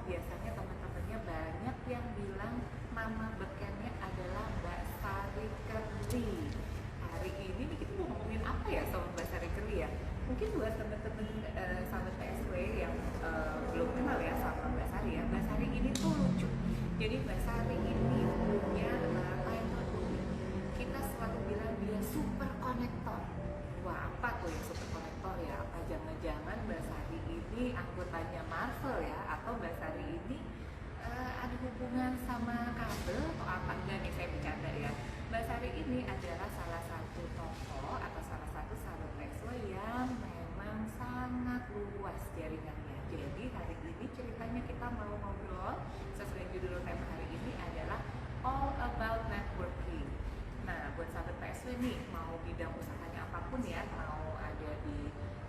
biasanya teman-temannya banyak yang bilang nama bekennya adalah Mbak Sari Kerli. Hari ini nih kita mau ngomongin apa ya sama Mbak Sari Kerli ya? Mungkin buat teman-teman sahabat PSW yang belum kenal ya sama Mbak Sari ya. Mbak Sari ini tuh lucu. Jadi Mbak Sari ini punya title unik. Kita selalu bilang dia super konektor. Wah, apa tuh yang super konektor ya? Apa jangan-jangan Mbak Sari ini anggotanya Marvel ya? Atau Mbak Sari ini ada hubungan sama kabel atau apa? Enggak nih, saya bercanda ya. Mbak Sari ini adalah salah satu tokoh atau salah satu sahabat PSW yang memang sangat luas jaringannya. Jadi hari ini ceritanya kita mau ngobrol sesuai judul tema hari ini adalah All About Networking. Nah, buat sahabat PSW nih, mau bidang usahanya apapun ya, mau ada di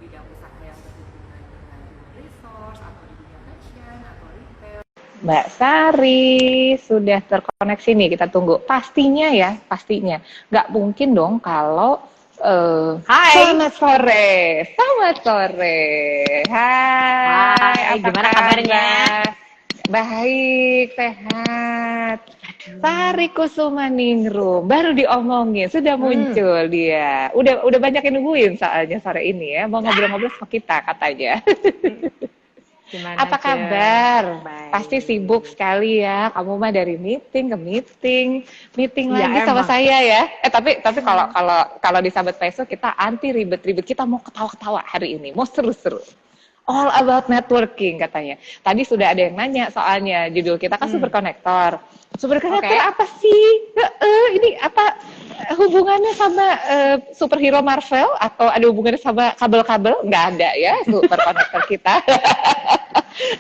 bidang usaha yang berhubungan dengan human resource atau di dunia fashion atau retail. Mbak Sari sudah terkoneksi nih, kita tunggu. Pastinya ya, pastinya. Nggak mungkin dong kalau Hai. Selamat sore. Selamat sore. Hai, Hai, gimana kabarnya? Baik, sehat. Sari Kusuma Ningrum, baru diomongin, sudah muncul dia. Udah banyak yang nungguin soalnya sore ini ya, mau ngobrol-ngobrol sama kita katanya. Gimana Apa kabar? Baik. Pasti sibuk sekali ya. Kamu mah dari meeting ke meeting Ya, lagi sama emang. saya ya. Tapi kalau di Sahabat Peso kita anti ribet-ribet. Kita mau ketawa-ketawa hari ini, mau seru-seru. All about networking katanya. Tadi sudah ada yang nanya soalnya judul kita kan super konektor. Super konektor apa sih? Ini apa hubungannya sama superhero Marvel atau ada hubungannya sama kabel-kabel? Nggak ada ya super konektor kita.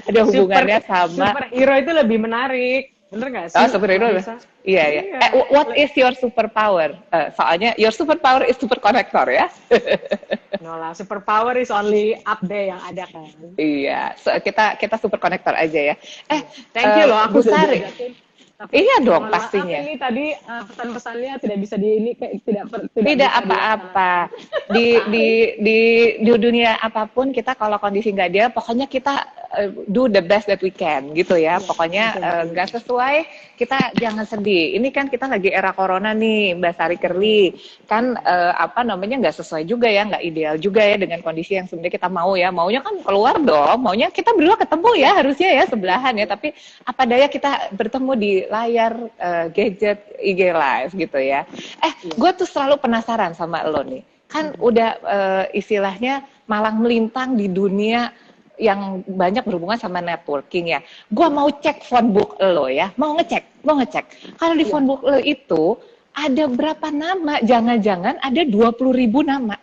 Ada hubungannya sama superhero itu lebih menarik. Bener nggak sih? Oh, superhero. Iya. What is your superpower? Soalnya your superpower is super konektor ya. No lah, superpower is only up there yang ada kan. Iya, kita super konektor aja ya. Thank you loh, aku Bu Sari. Iya dong, maaf, pastinya. ini tadi pesan-pesannya tidak bisa di ini kayak Tidak apa-apa. Di dunia apapun kita kalau kondisi nggak dia, pokoknya kita do the best that we can gitu ya. Pokoknya nggak sesuai, kita jangan sedih. Ini kan kita lagi era corona nih, Mbak Sari Kerli. Kan nggak sesuai juga ya, nggak ideal juga ya dengan kondisi yang sebenarnya kita mau ya. Maunya kan keluar dong, maunya kita berdua ketemu ya, harusnya ya sebelahan ya. Tapi apa daya kita bertemu di layar gadget IG Live gitu ya. Gue tuh selalu penasaran sama lo nih. Kan udah istilahnya malang melintang di dunia yang banyak berhubungan sama networking ya. Gue mau cek phone book lo ya, mau ngecek. Kalau di phone book lo itu ada berapa nama? Jangan-jangan ada 20.000 nama.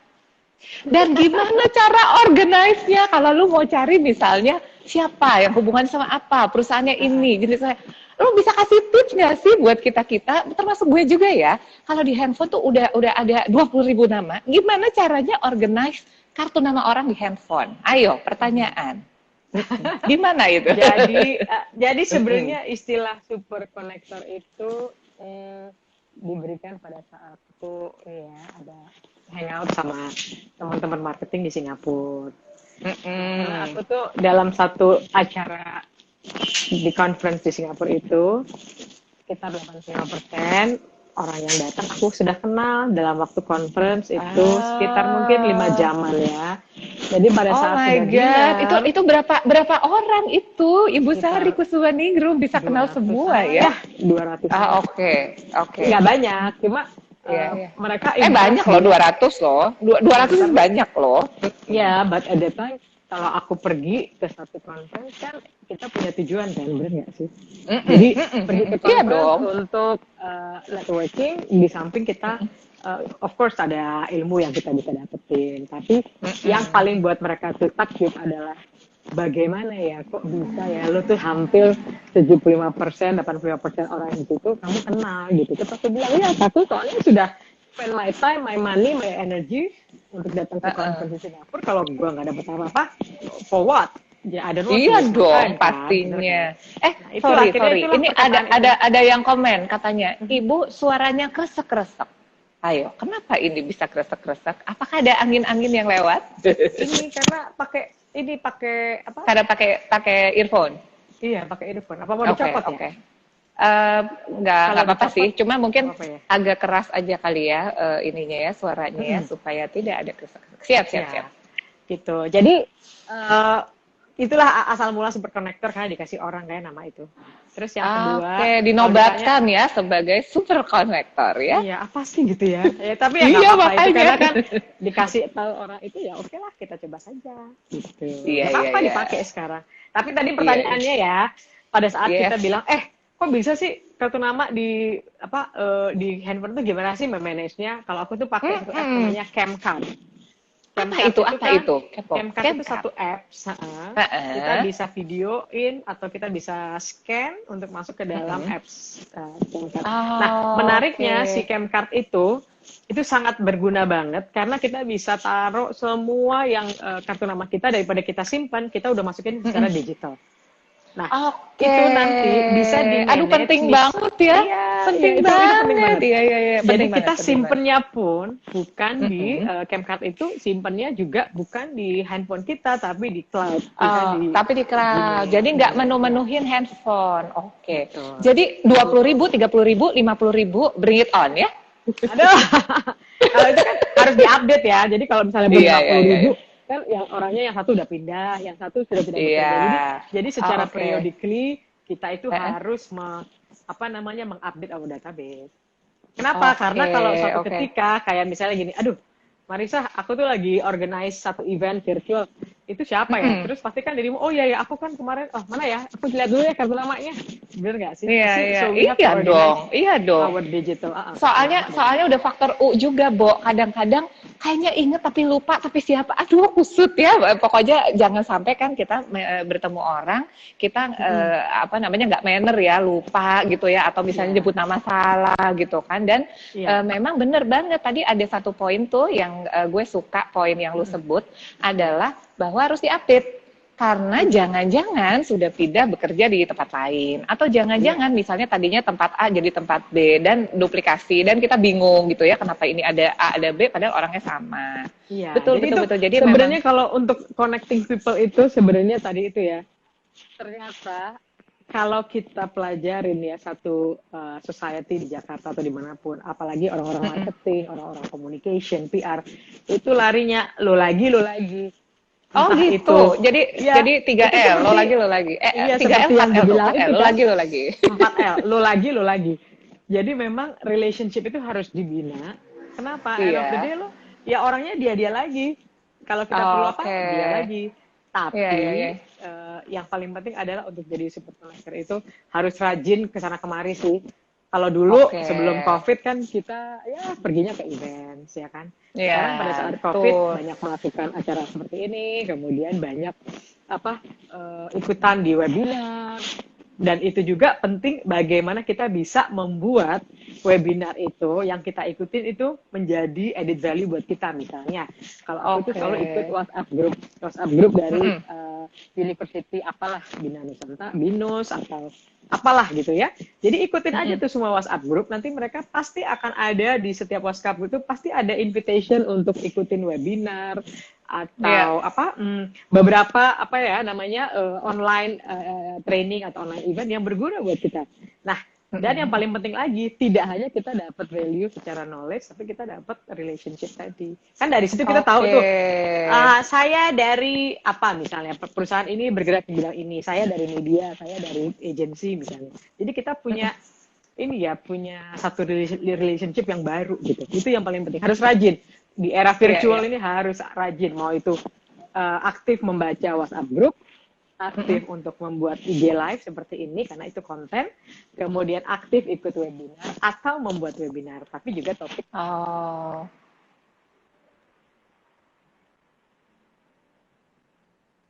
Dan gimana cara organize-nya kalau lu mau cari misalnya siapa yang hubungan sama apa, perusahaannya ini, jenisnya. Lu bisa kasih tips nggak sih buat kita-kita, termasuk gue juga ya, kalau di handphone tuh udah ada 20.000 nama, gimana caranya organize kartu nama orang di handphone? Ayo, pertanyaan. Gimana itu? Jadi sebenarnya istilah super konektor itu diberikan pada saat aku ada hangout sama teman-teman marketing di Singapura. Aku tuh dalam satu acara di conference di Singapura itu sekitar 85% orang yang datang aku sudah kenal dalam waktu conference itu sekitar mungkin 5 jaman ya. Jadi pada saat sudah dinner, itu berapa orang itu Ibu Sari Kusuma Ningrum bisa kenal semua ya? 200. Oke. Nggak banyak, cuma mereka banyak loh 200 loh. 200 itu banyak loh. Ya, but at the time kalau aku pergi ke satu conference kan kita punya tujuan kan, bener nggak sih? Jadi pergi ke conference untuk networking, di samping kita of course ada ilmu yang kita bisa dapetin, tapi yang paling buat mereka tuh takjub adalah bagaimana ya kok bisa ya lo tuh hampir 75%, 85% orang itu tuh kamu kenal gitu. Terus aku bilang ya satu soalnya sudah spend my time, my money, my energy untuk datang ke conference di Singapura. Kalau gue nggak dapet apa-apa, for what? Ya ada iya dong pastinya. Sorry. Ini ada yang komen katanya, Ibu suaranya kresek-kresek. Ayo, kenapa ini bisa kresek-kresek? Apakah ada angin-angin yang lewat? Ini karena pakai apa? Karena pakai earphone. Iya, pakai earphone. Apa mau dicopot ya? Oke. Nggak apa-apa sih, cuma mungkin ya? agak keras aja kali ya ininya ya, suaranya ya, supaya tidak ada Siap. Gitu. Jadi itulah asal mula super connector karena dikasih orang kayak nama itu. Terus yang kedua, dinobatkan ya sebagai super connector ya. Iya, apa sih gitu ya? Tapi ya nggak apa-apa itu karena kan dikasih tahu orang itu ya oke lah kita coba saja. Gitu. Nggak apa-apa dipakai sekarang. Tapi tadi pertanyaannya ya, pada saat kita bilang, kok bisa sih kartu nama di handphone tuh gimana sih manage-nya? Kalau aku tuh pakai app namanya Camcard. Apa itu? Camcard itu satu apps. Kita bisa videoin atau kita bisa scan untuk masuk ke dalam apps Camcard. Nah, menariknya si Camcard itu sangat berguna banget karena kita bisa taruh semua yang kartu nama kita daripada kita simpan, kita udah masukin secara digital. Nah, itu nanti bisa di-manage. Aduh, penting banget ya. Penting banget. Iya. Jadi kita simpennya pun bukan di Camcard itu, simpennya juga bukan di handphone kita, tapi di cloud. Tapi di cloud. Jadi nggak menu-menuhin handphone. Oke. Jadi 20.000, 30.000, 50.000, bring it on ya. Aduh. Kalau itu kan harus diupdate ya. Jadi kalau misalnya belum 50.000, kan yang orangnya yang satu udah pindah, yang satu sudah tidak bekerja. Jadi secara periodically kita itu harus mengupdate our database. Kenapa? Karena kalau suatu ketika kayak misalnya gini, aduh Marissa, aku tuh lagi organize satu event virtual. Itu siapa ya? Terus pastikan dirimu, oh iya aku kan kemarin, mana ya? Aku lihat dulu ya kartu namanya. Bener nggak sih? Iya dong. Our digital. Soalnya udah faktor U juga, Bo. Kadang-kadang kayaknya inget tapi lupa, tapi siapa? Aduh, kusut ya. Pokoknya jangan sampai kan kita bertemu orang, kita nggak manner ya, lupa gitu ya, atau misalnya nyebut nama salah gitu kan. Dan memang bener banget tadi ada satu poin tuh yang gue suka, poin yang lu sebut adalah bahwa harus diupdate. Karena jangan-jangan sudah pindah bekerja di tempat lain. Atau jangan-jangan misalnya tadinya tempat A jadi tempat B dan duplikasi. Dan kita bingung gitu ya kenapa ini ada A, ada B padahal orangnya sama. Iya. Betul. Jadi sebenarnya kalau untuk connecting people itu sebenarnya tadi itu ya. Ternyata kalau kita pelajarin ya satu society di Jakarta atau dimanapun. Apalagi orang-orang marketing, orang-orang communication, PR. Itu larinya lo lagi. Gitu. Jadi 3L, lo lagi. 3L, 4L, lo lagi. 4L, lo lagi. Jadi memang relationship itu harus dibina. Kenapa? End of the day ya orangnya dia lagi. Kalau kita perlu apa, dia lagi. Tapi yang paling penting adalah untuk jadi super connector itu harus rajin kesana kemari sih. Kalau dulu sebelum COVID kan kita perginya ke event, ya kan. Sekarang pada saat COVID banyak melakukan acara seperti ini, kemudian banyak ikutan di webinar. Dan itu juga penting bagaimana kita bisa membuat webinar itu yang kita ikutin itu menjadi added value buat kita. Misalnya kalau aku tuh selalu ikut WhatsApp group dari university apalah, Bina Nusantara, Binus atau apalah gitu ya. Jadi ikutin aja tuh semua WhatsApp group, nanti mereka pasti akan ada di setiap WhatsApp group itu pasti ada invitation untuk ikutin webinar atau beberapa online training atau online event yang berguna buat kita. Nah, dan yang paling penting lagi, tidak hanya kita dapat value secara knowledge, tapi kita dapat relationship tadi. Kan dari situ kita tahu tuh, saya dari misalnya perusahaan ini bergerak di bidang ini, saya dari media, saya dari agensi misalnya. Jadi kita punya punya satu relationship yang baru gitu. Itu yang paling penting. Harus rajin. Di era virtual ini harus rajin. Mau itu aktif membaca WhatsApp group, aktif untuk membuat IG live seperti ini karena itu konten, kemudian aktif ikut webinar atau membuat webinar, tapi juga topik.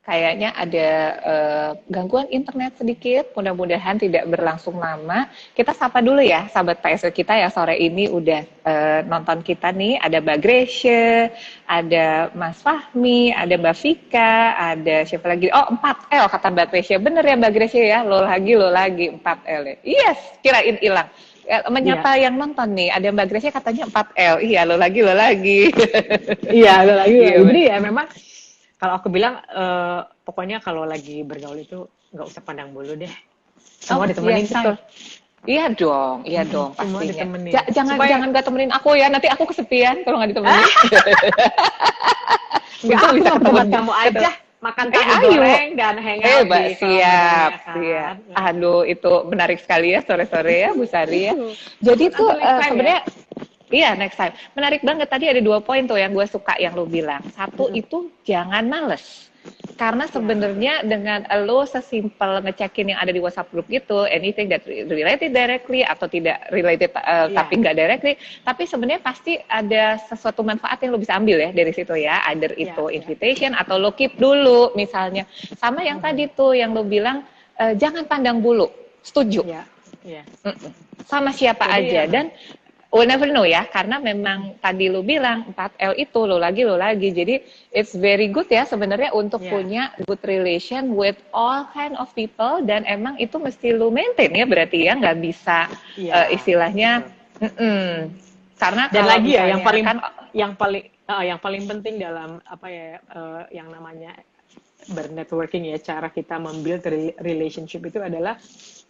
Kayaknya ada gangguan internet sedikit, mudah-mudahan tidak berlangsung lama. Kita sapa dulu ya sahabat PSW kita yang sore ini udah nonton kita nih. Ada Mbak Gresya, ada Mas Fahmi, ada Mbak Vika, ada siapa lagi? 4L kata Mbak Gresya. Bener ya Mbak Gresya ya, lo lagi 4L ya. Yes, kirain hilang. Menyapa yang nonton nih, ada Mbak Gresya katanya 4L. Iya, lo lagi. Iya, lo lagi. Jadi ya memang kalau aku bilang, pokoknya kalau lagi bergaul itu nggak usah pandang bulu deh. Semua ditemenin, betul. Iya dong pastinya. Jangan nggak temenin aku ya, nanti aku kesepian kalau nggak ditemenin. Nggak, aku bisa ketemu kamu aja. Makan tahu goreng dan hangout di siap. Aduh, itu menarik sekali ya sore-sore ya Bu Sari ya. Jadi tuh sebenarnya iya, next time. Menarik banget. Tadi ada 2 poin tuh yang gue suka yang lo bilang. Satu itu jangan males. Karena sebenarnya dengan lo sesimpel ngecekin yang ada di WhatsApp group gitu, anything that related directly atau tidak related tapi nggak directly, tapi sebenarnya pasti ada sesuatu manfaat yang lo bisa ambil ya dari situ ya. Either itu invitation atau lo keep dulu misalnya. Sama yang tadi tuh yang lo bilang jangan pandang bulu. Setuju. Sama siapa aja dan we'll never know ya, karena memang tadi lo bilang 4L itu lo lagi, jadi it's very good ya sebenarnya untuk punya good relation with all kind of people dan emang itu mesti lo maintain ya berarti ya, nggak bisa istilahnya, karena dan lagi ya yang paling penting dalam apa ya yang namanya bernetworking ya, cara kita membuild relationship itu adalah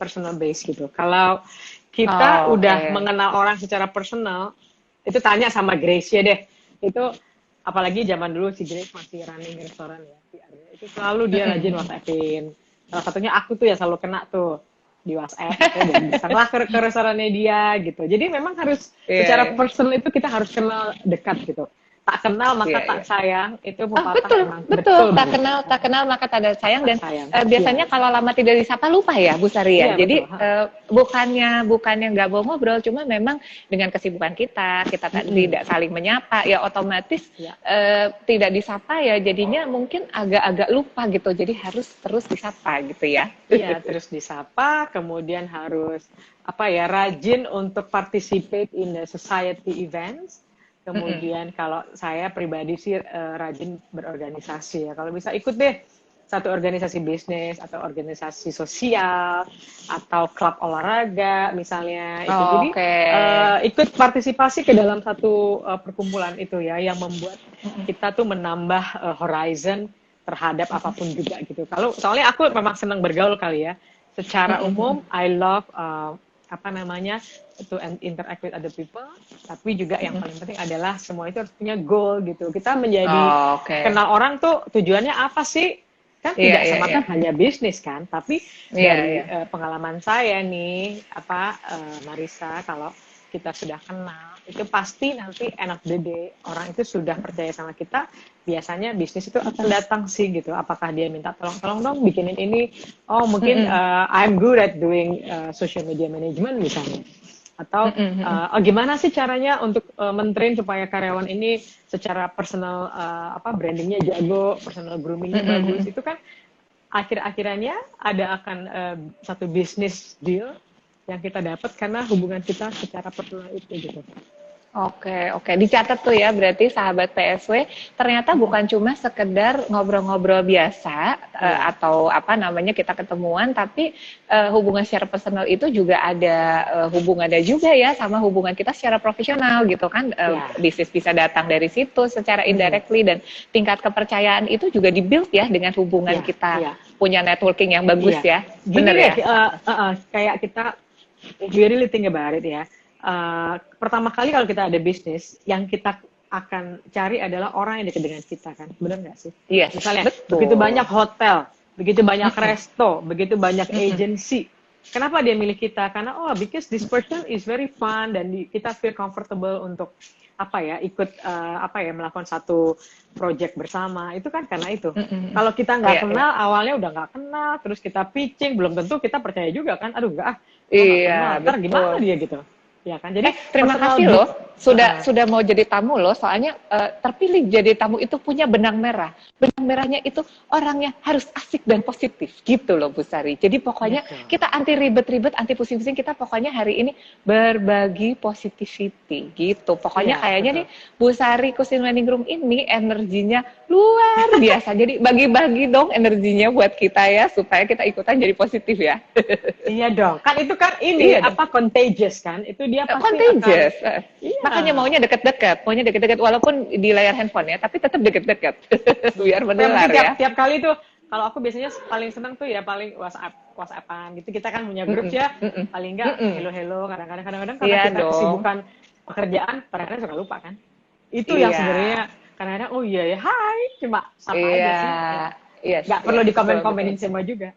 personal base gitu. Kalau kita udah mengenal orang secara personal, itu tanya sama Grace ya deh. Itu apalagi zaman dulu si Grace masih running restoran ya. Itu selalu dia rajin WhatsAppin. Salah satunya aku tuh ya selalu kena tuh di WhatsApp. Dan bisa lah ke restorannya dia gitu. Jadi memang harus secara personal itu kita harus kenal dekat gitu. Tak kenal maka tak sayang, itu pepatah betul. Tak kenal maka tak ada sayang dan biasanya kalau lama tidak disapa lupa ya Bu Sari ya. Jadi bukannya nggak mau ngobrol, cuma memang dengan kesibukan kita tidak saling menyapa ya otomatis tidak disapa ya jadinya mungkin agak-agak lupa gitu. Jadi harus terus disapa gitu ya. Iya, terus disapa, kemudian harus rajin untuk participate in the society events. Kemudian kalau saya pribadi sih rajin berorganisasi ya. Kalau bisa ikut deh satu organisasi bisnis atau organisasi sosial atau klub olahraga misalnya. Jadi ikut partisipasi ke dalam satu perkumpulan itu ya yang membuat kita tuh menambah horizon terhadap apapun juga gitu. Kalau soalnya aku memang senang bergaul kali ya. Secara umum I love to interact with other people, tapi juga yang paling penting adalah semua itu harus punya goal gitu. Kita menjadi kenal orang tuh tujuannya apa sih? Kan tidak semata hanya bisnis kan, tapi dari pengalaman saya nih, Marissa, kalau kita sudah kenal, itu pasti nanti end of the day orang itu sudah percaya sama kita, biasanya bisnis itu akan datang sih gitu. Apakah dia minta tolong dong bikinin ini, mungkin I'm good at doing social media management misalnya, atau gimana sih caranya untuk mentrain supaya karyawan ini secara personal brandingnya jago, personal groomingnya bagus. Itu kan akhir-akhirannya akan satu bisnis deal yang kita dapat karena hubungan kita secara personal itu gitu. Oke. Dicatat tuh ya, berarti sahabat PSW ternyata bukan cuma sekedar ngobrol-ngobrol biasa atau kita ketemuan, tapi hubungan secara personal itu juga ada hubungannya juga ya sama hubungan kita secara profesional gitu kan. Bisnis bisa datang dari situ secara indirectly dan tingkat kepercayaan itu juga dibuild ya dengan hubungan kita punya networking yang bagus ya. Bener ya? Kayak kita, if you really think about it ya, pertama kali kalau kita ada bisnis, yang kita akan cari adalah orang yang dekat dengan kita kan, benar nggak sih? Yes, misalnya begitu banyak hotel, begitu banyak resto, begitu banyak agency. Kenapa dia milih kita? Karena because this person is very fun dan kita feel comfortable untuk ikut melakukan satu project bersama. Itu kan karena itu. Kalau kita nggak kenal, awalnya udah nggak kenal, terus kita pitching, belum tentu kita percaya juga kan. Aduh nggak ntar gimana dia gitu. Ya kan, jadi terima kasih loh sudah mau jadi tamu loh, soalnya terpilih jadi tamu itu punya benang merah. Benang merahnya itu orangnya harus asik dan positif gitu loh Bu Sari. Jadi pokoknya kita anti ribet-ribet, anti pusing-pusing, kita pokoknya hari ini berbagi positivity gitu. Pokoknya kayaknya nih Bu Sari Cuisine Wedding Room ini energinya luar biasa. Jadi bagi-bagi dong energinya buat kita ya supaya kita ikutan jadi positif ya. Iya dong. Kan itu kan ini contagious kan? Itu dia pasti contagious. Makanya maunya deket-deket walaupun di layar handphone ya, tapi tetap deket-deket biar menular ya. Tiap kali tuh kalau aku biasanya paling senang tuh ya paling WhatsAppan gitu. Kita kan punya grup ya, paling enggak hello kadang-kadang karena Iya kita dong. kesibukan pekerjaan, kadang-kadang suka lupa kan. Itu yang sebenarnya kadang-kadang oh iya ya, hai, cuma sapa aja sih. Nggak perlu dikomen-komenin semua juga.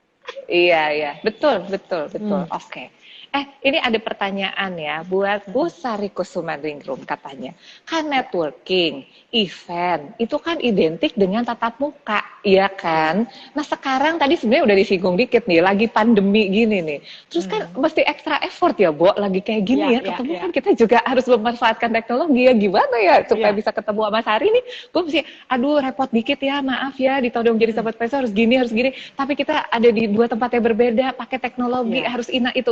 Iya, betul. Oke. Ini ada pertanyaan ya buat Bu Sari Kusumandingrum katanya. Kan networking, event, itu kan identik dengan tatap muka, ya kan? Nah sekarang tadi sebenarnya udah disinggung dikit nih, lagi pandemi gini nih. Terus kan mesti extra effort ya, Bo, lagi kayak gini ketemu kan kita juga harus memanfaatkan teknologi ya. Gimana ya supaya bisa ketemu sama Sari nih? Gue mesti, aduh repot dikit ya, maaf ya, ditodong jadi sahabat peso harus gini. Tapi kita ada di dua tempat yang berbeda, pakai teknologi, harus ina itu.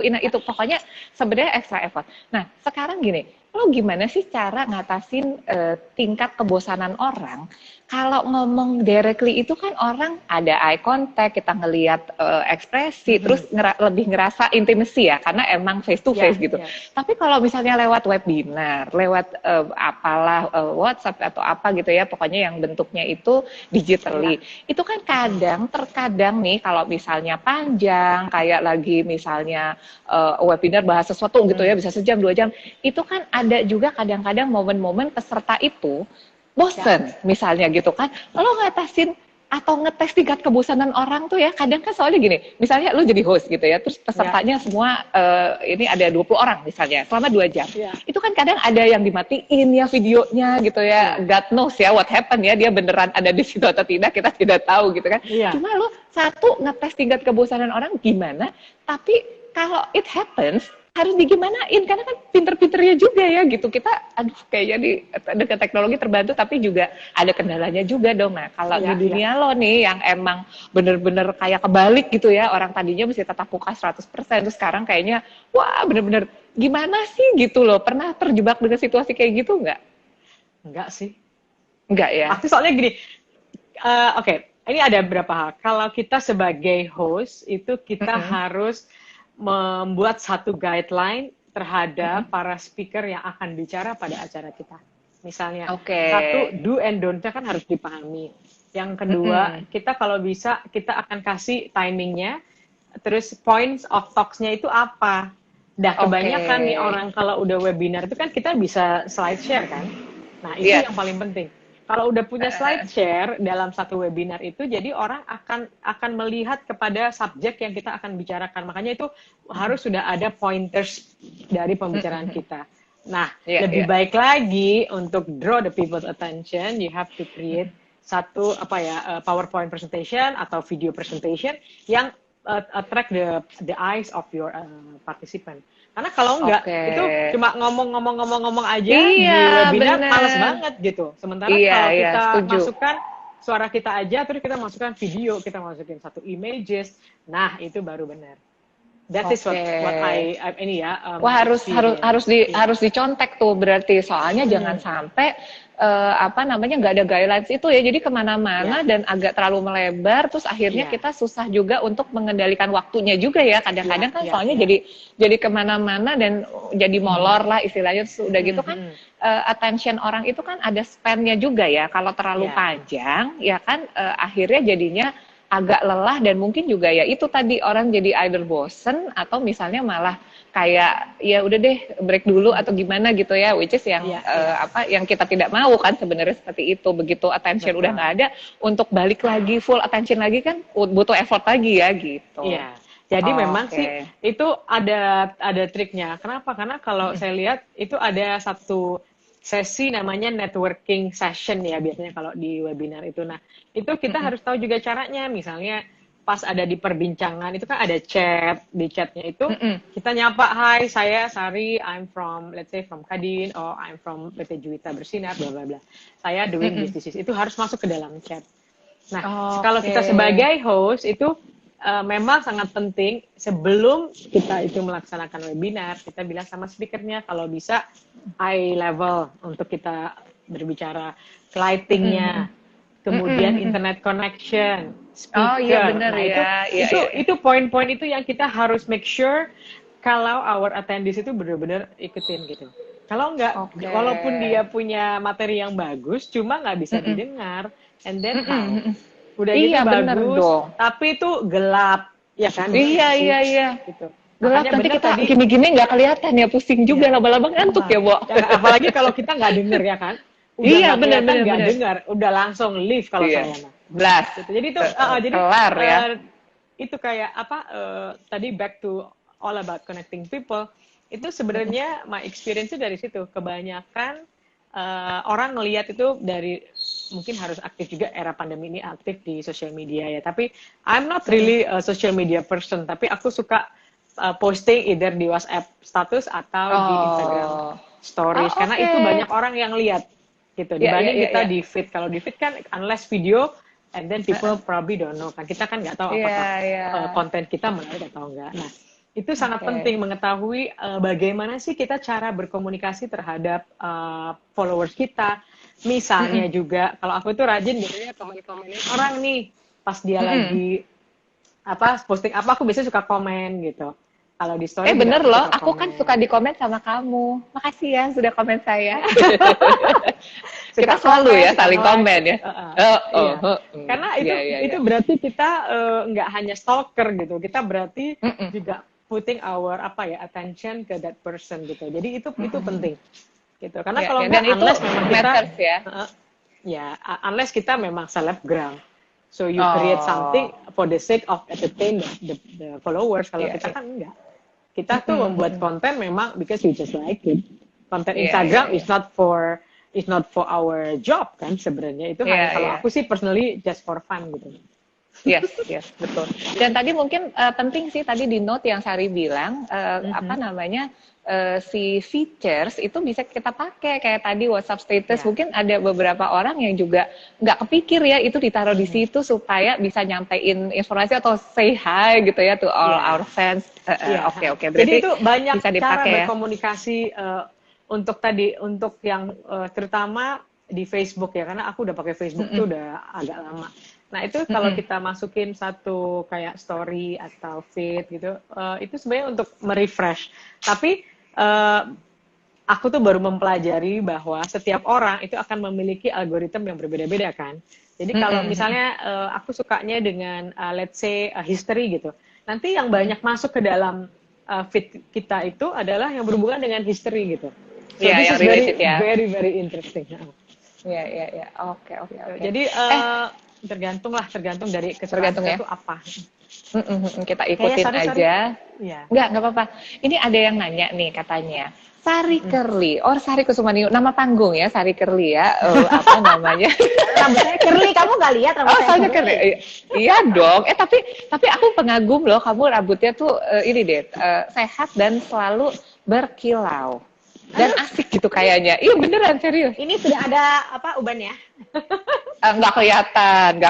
Pokoknya sebenarnya extra effort. Nah, sekarang gini, lo gimana sih cara ngatasin tingkat kebosanan orang? Kalau ngomong directly itu kan orang ada eye contact, kita ngelihat ekspresi, terus lebih ngerasa intimacy ya, karena emang face to face gitu. Tapi kalau misalnya lewat webinar, lewat apalah WhatsApp atau apa gitu ya, pokoknya yang bentuknya itu digitally, itu kan terkadang nih kalau misalnya panjang, kayak lagi misalnya webinar bahas sesuatu gitu ya, bisa sejam 2 jam, itu kan ada juga kadang-kadang momen-momen peserta itu bosen misalnya gitu kan, lo ngatasin atau ngetes tingkat kebosanan orang tuh ya, kadang kan soalnya gini, misalnya lo jadi host gitu ya, terus pesertanya semua ini ada 20 orang misalnya, selama 2 jam, itu kan kadang ada yang dimatiin ya videonya gitu ya, God knows ya what happened ya, dia beneran ada di situ atau tidak, kita tidak tahu gitu kan, cuma lo satu ngetes tingkat kebosanan orang gimana, tapi kalau it happens, harus digimanain, karena kan pinter-pinternya juga ya gitu. Kita, kayaknya dengan teknologi terbantu, tapi juga ada kendalanya juga dong. Nah, kalau di dunia lo nih, yang emang bener-bener kayak kebalik gitu ya, orang tadinya mesti tetap muka 100%, terus sekarang kayaknya, wah bener-bener gimana sih gitu loh. Pernah terjebak dengan situasi kayak gitu nggak? Enggak sih. Enggak ya? Aku soalnya gini, oke, ini ada beberapa hal. Kalau kita sebagai host, itu kita harus membuat satu guideline terhadap para speaker yang akan bicara pada acara kita. Misalnya, satu, do and don't-nya kan harus dipahami. Yang kedua, kita kalau bisa, kita akan kasih timingnya, terus points of talks-nya itu apa. Kebanyakan nih orang kalau udah webinar itu kan kita bisa slide share kan. Nah, itu yang paling penting. Kalau udah punya slide share dalam satu webinar itu, jadi orang akan melihat kepada subjek yang kita akan bicarakan. Makanya itu harus sudah ada pointers dari pembicaraan kita. Nah, lebih baik lagi untuk draw the people's attention, you have to create satu PowerPoint presentation atau video presentation yang attract the eyes of your participant. Karena kalau enggak, itu cuma ngomong aja di webinar, males banget gitu. Sementara kalau kita masukkan suara kita aja, terus kita masukkan video, kita masukin satu images, nah itu baru benar. That is what ini ya. Wah, harus dicontek tuh berarti, soalnya jangan sampai nggak ada guidelines itu ya, jadi kemana-mana dan agak terlalu melebar, terus akhirnya kita susah juga untuk mengendalikan waktunya juga ya, kadang-kadang kan soalnya jadi kemana-mana dan jadi molor lah istilahnya, sudah gitu kan attention orang itu kan ada span-nya juga ya, kalau terlalu panjang ya kan akhirnya jadinya agak lelah, dan mungkin juga ya itu tadi orang jadi either bosen atau misalnya malah kayak ya udah deh break dulu atau gimana gitu ya, which is yang yang kita tidak mau kan sebenarnya seperti itu. Begitu attention udah nggak ada, untuk balik lagi full attention lagi kan butuh effort lagi ya gitu. Jadi memang sih itu ada triknya. Kenapa? Karena kalau saya lihat itu ada satu sesi namanya networking session ya biasanya kalau di webinar itu. Nah, itu kita harus tahu juga caranya. Misalnya pas ada di perbincangan itu kan ada chat, di chatnya itu kita nyapa, hai saya Sari, I'm from let's say from Kadin, or I'm from PT Juwita Bersinar, bla bla bla. Saya doing this. Itu harus masuk ke dalam chat. Nah, kalau kita sebagai host itu memang sangat penting sebelum kita itu melaksanakan webinar, kita bilang sama speakernya kalau bisa eye level untuk kita berbicara, lightingnya, kemudian internet connection, speaker. Benar, nah, itu poin-poin itu yang kita harus make sure kalau our attendees itu benar-benar ikutin gitu. Kalau enggak, walaupun dia punya materi yang bagus, cuma nggak bisa didengar, and then how? Udah gitu Iya bener bagus, dong. tapi itu gelap, ya kan? Iya. Gitu. Gelap Makanya nanti bener kita tadi, gini-gini nggak kelihatan ya, pusing juga iya. lama-lama ngantuk ya, Bo. Apalagi kalau kita nggak denger ya kan, udah Iya nggak kelihatan nggak bener. dengar, udah langsung leave kalau Iya. saya mah. Blast. Gitu. Jadi itu, jadi Kelar ya. itu kayak apa? Tadi back to all about connecting people. Itu sebenarnya my experience dari situ. Kebanyakan orang ngelihat itu dari mungkin harus aktif juga era pandemi ini aktif di social media ya. Tapi I'm not really a social media person. Tapi aku suka posting either di WhatsApp status atau di Instagram stories karena itu banyak orang yang lihat gitu dibanding kita di feed. Kalau di feed kan unless video and then people probably don't know kan, kita kan nggak tahu apakah konten kita menarik atau enggak. Nah itu sangat penting mengetahui bagaimana sih kita cara berkomunikasi terhadap followers kita. Misalnya juga kalau aku tuh rajin biasanya komen-komenin orang nih pas dia lagi posting apa, aku biasanya suka komen gitu. Kalau di story bener loh, aku kan suka di komen sama kamu. Makasih ya sudah komen saya. Kita selalu ya saling komen ya. Karena itu berarti kita nggak hanya stalker gitu. Kita berarti juga putting our attention ke that person gitu. Jadi itu penting gitu. Karena kalau nggak unless memang kita unless kita memang selebgram. So you create something for the sake of entertain the followers. Kalau kita kan enggak. Kita tuh membuat konten memang because we just like it. Konten Instagram is not for our job kan sebenarnya. Itu hanya kalau aku sih personally just for fun gitu. Yes, betul. Dan tadi mungkin penting sih tadi di note yang Sari bilang si features itu bisa kita pakai kayak tadi WhatsApp status. Mungkin ada beberapa orang yang juga nggak kepikir ya itu ditaruh di situ supaya bisa nyampein informasi atau say hi gitu ya to all our fans. Oke. Jadi itu banyak bisa dipakai, cara berkomunikasi untuk yang terutama di Facebook ya, karena aku udah pakai Facebook tuh udah agak lama. Nah itu kalau kita masukin satu kayak story atau feed gitu, itu sebenarnya untuk merefresh. Tapi aku tuh baru mempelajari bahwa setiap orang itu akan memiliki algoritma yang berbeda-beda kan. Jadi kalau misalnya aku sukanya dengan let's say history gitu, nanti yang banyak masuk ke dalam feed kita itu adalah yang berhubungan dengan history gitu. So this is very interesting. Iya. Oke. Jadi tergantung dari kesukaan kita itu apa. Kita ikutin aja. Enggak apa-apa. Ini ada yang nanya nih katanya. Sari Kerli, Sari Kusumani, nama panggung ya Sari Kerli ya, apa namanya? Rambutnya Kerli, kamu nggak lihat rambutnya? Sari Kerli, iya dong. Tapi aku pengagum loh, kamu rambutnya tuh ini deh sehat dan selalu berkilau dan asik gitu kayaknya. Iya beneran serius. Ini sudah ada ubannya? Nggak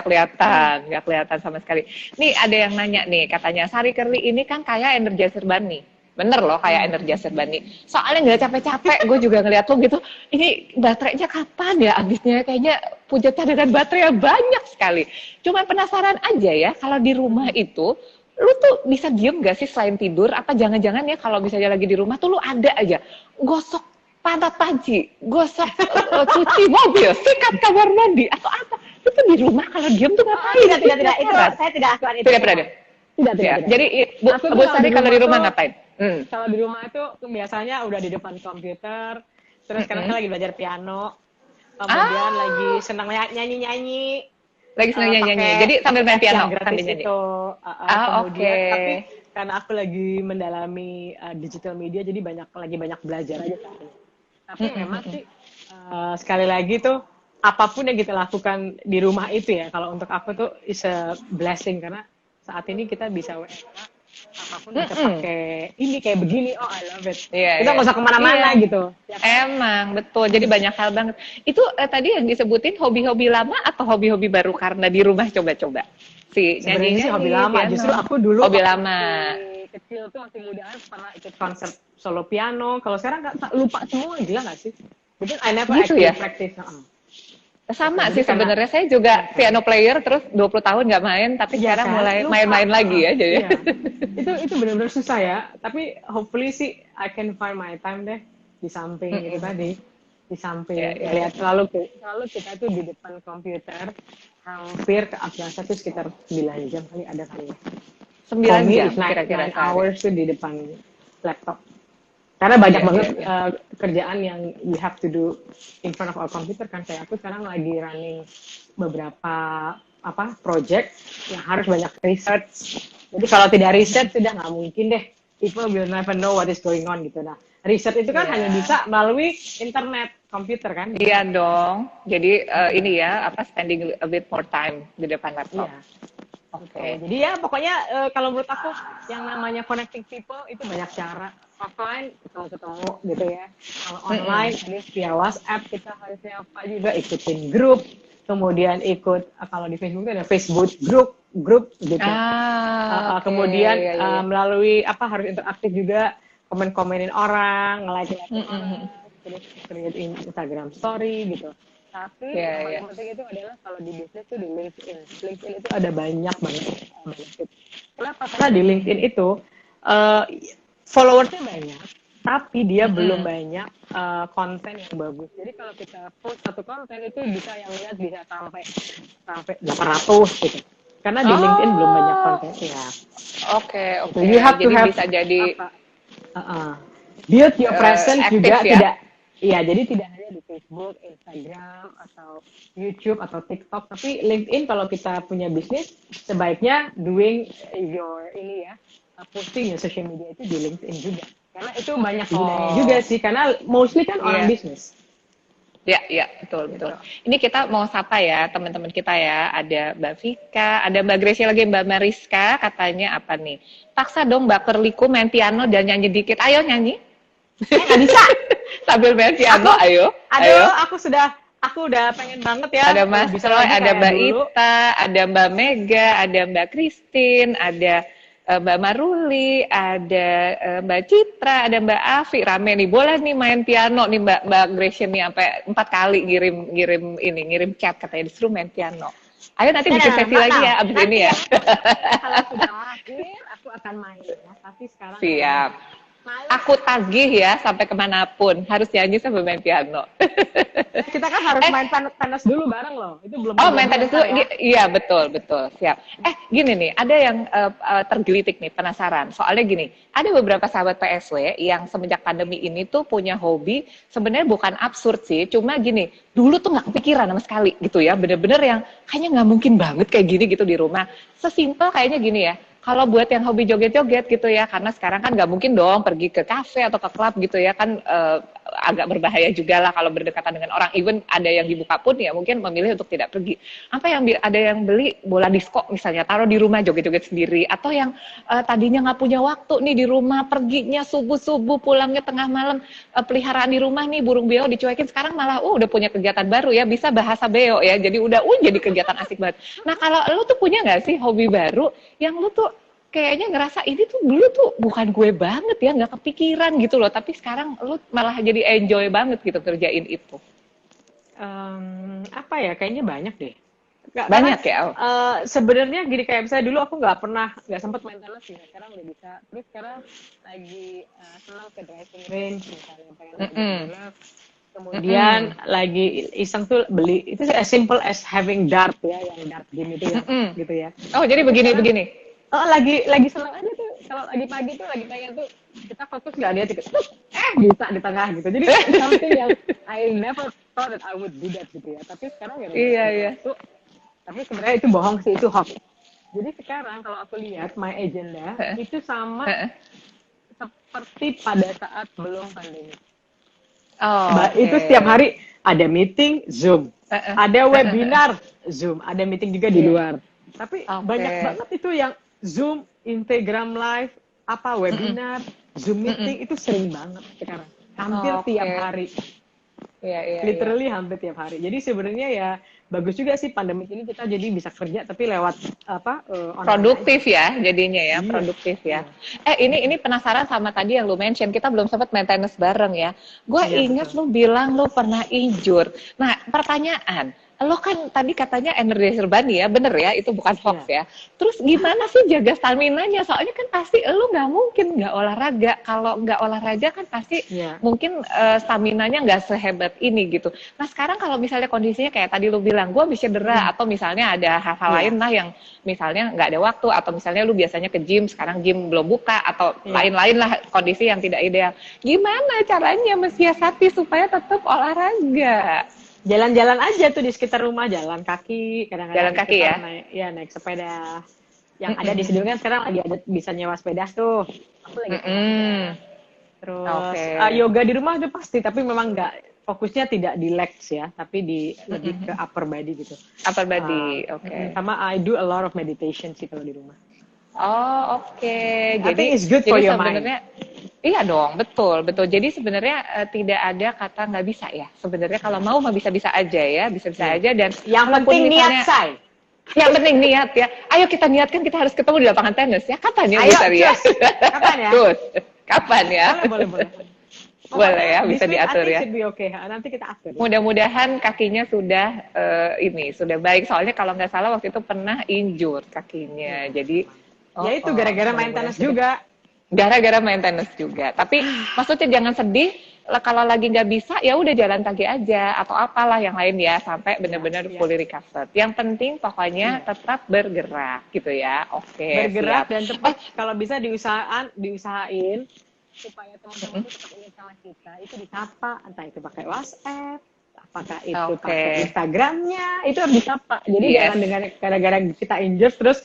kelihatan sama sekali. Nih ada yang nanya nih, katanya Sari Kerli ini kan kayak Energizer Bunny. Bener loh kayak Energizer Bunny. Soalnya nggak capek-capek, gue juga ngeliat lo gitu. Ini baterainya kapan ya habisnya? Kayaknya punya cadangan baterai banyak sekali. Cuma penasaran aja ya, kalau di rumah itu, lu tuh bisa diem gak sih selain tidur? Apa jangan-jangan ya kalau misalnya lagi di rumah tuh lu ada aja gosok pantat panci, gosok cuci mobil, sikat kamar mandi atau apa? Itu di rumah kalau diem tuh ngapain? Tidak. Itu saya tidak lakukan itu. Tidak pernah. Tidak. Jadi Bu Sari kalau di rumah ngapain? Kalau di rumah itu biasanya udah di depan komputer, terus sekarang lagi belajar piano, kemudian lagi senang nyanyi-nyanyi. Lagi senang nyanyi. Jadi sambil main piano sambil nyanyi. Kemudian tapi karena aku lagi mendalami digital media, jadi lagi banyak belajar aja. Tapi memang sih sekali lagi tuh apapun yang kita lakukan di rumah itu ya, kalau untuk aku tuh is a blessing karena saat ini kita bisa apapun bisa pakai ini kayak begini, I love it. Kita nggak usah kemana-mana gitu. Emang betul. Jadi banyak hal banget. Itu tadi yang disebutin hobi-hobi lama atau hobi-hobi baru karena di rumah coba-coba. Sebenarnya sih hobi lama. Piano. Justru aku dulu hobi lama. Kecil tuh masih mudaan pernah ikut konser solo piano. Kalau sekarang lupa semua, gila nggak sih? Mungkin I never actually practice. Sama sih sebenarnya, saya juga piano player terus 20 tahun nggak main, tapi sekarang mulai main-main lagi ya jadi. Itu benar-benar susah ya, tapi hopefully sih I can find my time deh di samping itu tadi, di samping lihat selalu kita tuh di depan komputer hampir ke biasa tuh sekitar 9 jam kali ada kali ya. 9 jam kira-kira 9 hours tuh di depan laptop. Karena banyak banget kerjaan yang we have to do in front of our computer kan. Kayak aku sekarang lagi running beberapa project yang harus banyak research. Jadi kalau tidak riset sudah nggak mungkin deh. People will never know what is going on gitu. Nah, riset itu kan hanya bisa melalui internet, komputer kan? Iya dong. Jadi ini ya spending a bit more time di depan laptop. Iya. Oke. Jadi ya pokoknya kalau menurut aku yang namanya connecting people itu banyak cara. Offline ketemu gitu ya. Kalau online ini via WhatsApp kita harusnya apa juga ikutin grup. Kemudian ikut kalau di Facebook itu ada Facebook grup gitu. Kemudian melalui harus interaktif juga, komen-komenin orang, nge-like orang, terus create Instagram story gitu. Tapi yang paling penting itu adalah kalau di bisnis itu di LinkedIn. LinkedIn itu ada banyak banget benefit. Kenapa? Karena di LinkedIn itu followersnya banyak, tapi dia belum banyak konten yang bagus. Jadi kalau kita post satu konten itu bisa yang lihat bisa sampai 800 gitu. Karena di LinkedIn belum banyak kontennya. Oke. You have to have bisa jadi build your presence juga ya? tidak. Iya, jadi tidak hanya di Facebook, Instagram, atau YouTube, atau TikTok, tapi LinkedIn kalau kita punya bisnis, sebaiknya doing your posting ya social media itu di LinkedIn juga. Karena itu banyak gunanya juga sih, karena mostly kan orang bisnis. Ya, betul. Ini kita mau sapa ya teman-teman kita ya. Ada Mbak Vika, ada Mbak Gracia lagi, Mbak Mariska, katanya apa nih? Paksa dong Mbak Kerliku main piano dan nyanyi dikit. Ayo nyanyi. Nggak bisa. Sambil main piano, ayo. Aku udah pengen banget ya. Ada Mas Roy, ada Mbak Ita, ada Mbak Mega, ada Mbak Christine, ada Mbak Maruli, ada Mbak Citra, ada Mbak Afi, rame nih. Boleh nih main piano nih Mbak Gracia nih sampai 4 kali ngirim chat katanya disuruh main piano. Ayo nanti bikin sesi lagi ya abis ini ya. Kalau sudah lahir aku akan main ya. Tapi sekarang siap. Aku tagih ya sampai kemanapun harus nyanyi sampai main piano. Kita kan harus main tenis dulu bareng loh. Itu belum. Main tenis dulu. Ya? Iya betul siap. Gini nih, ada yang tergelitik nih penasaran. Soalnya gini, ada beberapa sahabat PSW yang semenjak pandemi ini tuh punya hobi sebenarnya bukan absurd sih, cuma gini, dulu tuh nggak kepikiran sama sekali gitu ya, bener-bener yang kayaknya nggak mungkin banget kayak gini gitu di rumah. Sesimpel kayaknya gini ya. Kalau buat yang hobi joget-joget gitu ya, karena sekarang kan nggak mungkin dong pergi ke kafe atau ke klub gitu ya, kan agak berbahaya juga lah kalau berdekatan dengan orang. Even ada yang dibuka pun ya mungkin memilih untuk tidak pergi. Ada yang beli bola disco misalnya, taruh di rumah joget-joget sendiri. Atau yang tadinya nggak punya waktu nih di rumah, perginya subuh-subuh, pulangnya tengah malam, peliharaan di rumah nih, burung beo dicuekin, sekarang malah udah punya kegiatan baru ya, bisa bahasa beo ya, jadi udah jadi kegiatan asik banget. Nah kalau lu tuh punya nggak sih hobi baru yang lu tuh kayaknya ngerasa ini tuh dulu tuh bukan gue banget ya, nggak kepikiran gitu loh, tapi sekarang lu malah jadi enjoy banget gitu kerjain itu. Kayaknya banyak deh. Banyak ya? Sebenarnya gini, kayak misalnya dulu aku nggak sempet main tenis ya, sekarang udah bisa. Terus sekarang lagi senang ke driving range misalnya, pengen main. Kemudian lagi iseng tuh beli, itu as simple as having dart ya, yang dart game itu ya, gitu ya. Oh jadi begini. Lagi senang aja tuh, kalau lagi pagi tuh lagi pengen tuh kita fokus nggak lihat gitu, bisa di tengah gitu. Jadi something yang I never thought that I would do that gitu ya. Tapi sekarang ya. Iya. Tapi sebenarnya itu bohong sih, itu hoax. Jadi sekarang kalau aku lihat my agenda itu sama seperti pada saat belum pandemi. Itu setiap hari ada meeting Zoom, ada webinar Zoom, ada meeting juga di luar. Tapi banyak banget itu yang Zoom, Instagram Live, webinar, Zoom meeting itu sering banget sekarang. Hampir tiap hari. Iya. Literally hampir tiap hari. Jadi sebenarnya ya bagus juga sih pandemi ini kita jadi bisa kerja tapi lewat produktif ya jadinya ya, produktif ya. Ini penasaran sama tadi yang lu mention, kita belum sempat main tenis bareng ya. Gue ingat lu bilang lu pernah injur. Nah, pertanyaan, lo kan tadi katanya energizer bunny ya, bener ya, itu bukan hoax ya. Terus gimana sih jaga stamina-nya? Soalnya kan pasti lo nggak mungkin nggak olahraga. Kalau nggak olahraga kan pasti mungkin stamina-nya nggak sehebat ini gitu. Nah sekarang kalau misalnya kondisinya kayak tadi lo bilang, gue bisa cedera atau misalnya ada hal-hal lain lah yang misalnya nggak ada waktu atau misalnya lo biasanya ke gym, sekarang gym belum buka atau lain-lain lah kondisi yang tidak ideal. Gimana caranya mensiasati supaya tetap olahraga? Jalan-jalan aja tuh di sekitar rumah, jalan kaki, kadang-kadang jalan kaki ya? Naik sepeda. Yang ada di sini kan sekarang lagi ada bisa nyewa sepeda tuh. Aku lagi terus yoga di rumah udah pasti, tapi memang nggak, fokusnya tidak di legs ya, tapi di lebih ke upper body gitu. Upper body, Sama I do a lot of meditation sih kalau di rumah. Oh, oke. Jadi it's good for your mind. Iya dong, betul. Jadi sebenarnya tidak ada kata nggak bisa ya. Sebenarnya kalau mau mah bisa-bisa aja ya, bisa-bisa aja. Dan yang penting niat, say. Yang penting niat ya. Ayo kita niatkan kita harus ketemu di lapangan tenis ya. Kapan ya, Bu Sari ya? Kapan ya? Terus, kapan ya? Boleh. Boleh ya, bisa diatur ya. Oke, nanti kita atur. Mudah-mudahan kakinya sudah sudah baik. Soalnya kalau nggak salah waktu itu pernah injure kakinya. Jadi itu gara-gara main tenis juga. Gara-gara main tenis juga. Tapi maksudnya jangan sedih kalau lagi nggak bisa ya udah jalan kaki aja atau apalah yang lain ya sampai benar-benar fully recovered. Yang penting pokoknya tetap bergerak gitu ya. Oke. Bergerak dan tetap kalau bisa diusahain supaya teman-teman tetap ingat sama kita. Itu disapa, entah itu pakai WhatsApp, apakah itu pakai Instagramnya, itu harus disapa. Jadi jangan dengan gara-gara kita injure terus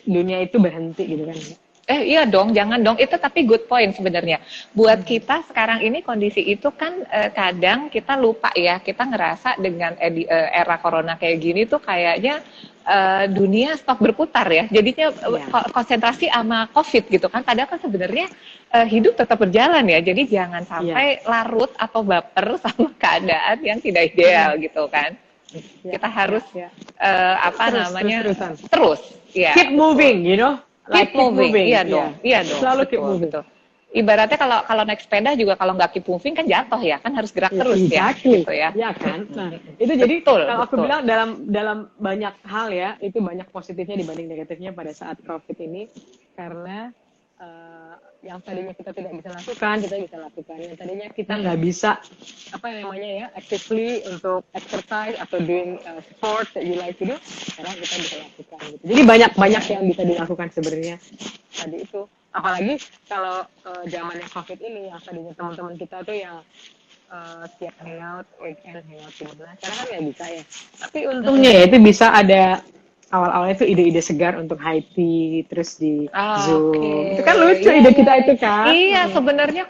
dunia itu berhenti gitu kan. Iya dong, jangan dong. Itu tapi good point sebenarnya. Buat kita sekarang ini kondisi itu kan kadang kita lupa ya. Kita ngerasa dengan era corona kayak gini tuh kayaknya dunia stop berputar ya. Jadinya konsentrasi sama COVID gitu kan. Padahal kan sebenarnya hidup tetap berjalan ya. Jadi jangan sampai larut atau baper sama keadaan yang tidak ideal gitu kan. Kita harus terus. Keep moving, you know. Keep moving. Iya dong. Selalu keep moving. Ibaratnya kalau naik sepeda juga kalau nggak keep moving kan jatuh ya, kan harus gerak terus ya, gitu ya. Iya kan. Nah, itu jadi kalau aku bilang dalam banyak hal ya, itu banyak positifnya dibanding negatifnya pada saat COVID ini, karena yang tadinya kita tidak bisa lakukan, kita bisa lakukan. Yang tadinya kita nggak bisa actively untuk exercise atau doing sport that you like to do, sekarang kita bisa lakukan. Gitu. Jadi banyak yang bisa dilakukan sebenarnya tadi itu. Apalagi kalau zamannya COVID ini, yang tadinya teman-teman kita tuh yang setiap hangout, weekend hangout di mana, sekarang kan nggak bisa ya. Tapi untungnya ya itu bisa ada awal-awalnya tuh ide-ide segar untuk high tea, terus di Zoom. Okay. Itu kan lucu ide kita itu kan. Iya, sebenarnya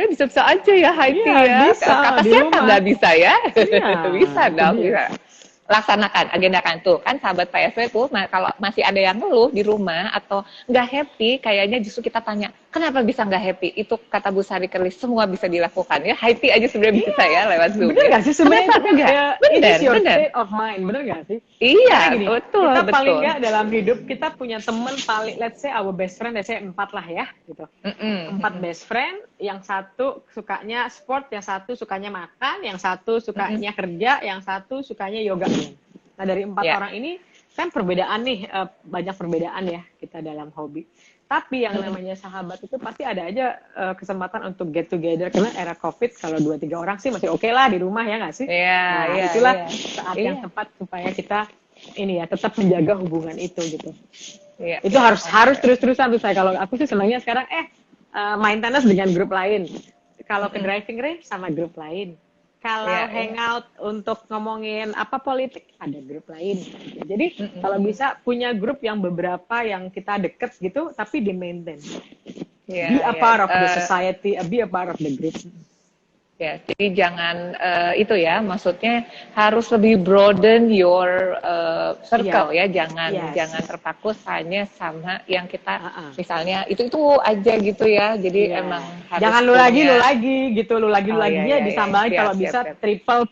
bisa-bisa aja ya high tea ya. Bisa, kata siapa nggak bisa ya? Bisa dong, bisa. Laksanakan, agendakan tuh kan sahabat PSW tuh kalau masih ada yang ngeluh di rumah atau nggak happy, kayaknya justru kita tanya kenapa bisa nggak happy. Itu kata Bu Sari Kerlis semua bisa dilakukan ya, high tea aja sebenarnya bisa ya lewat Zoom. Bener nggak sih sebenarnya itu enggak? Bener, your state of mind, bener nggak sih? Iya, gini, betul. Kita paling nggak dalam hidup kita punya teman paling, let's say our best friend, let's say 4 lah ya, gitu. 4 best friend, yang satu sukanya sport, yang satu sukanya makan, yang satu sukanya kerja, yang satu sukanya yoga. Nah dari 4 orang ini kan perbedaan nih, banyak perbedaan ya kita dalam hobi. Tapi yang namanya sahabat itu pasti ada aja kesempatan untuk get together, karena era COVID kalau 2-3 orang sih masih oke lah di rumah ya nggak sih? Itulah saat yang tepat supaya kita ini ya tetap menjaga hubungan itu gitu. Itu harus terus-terusan tuh saya. Kalau aku sih senangnya sekarang main tenis dengan grup lain. Kalau ke driving range sama grup lain. Kalau hangout untuk ngomongin politik, ada grup lain. Jadi kalau bisa punya grup yang beberapa yang kita deket gitu, tapi di maintain. Be a part of the society, be a part of the group. Ya, jadi jangan itu ya, maksudnya harus lebih broaden your circle ya, jangan terpaku hanya sama yang kita misalnya itu aja gitu ya. Jadi emang harus jangan lu lagi gitu, lu lagi disambahin kalau bisa triple,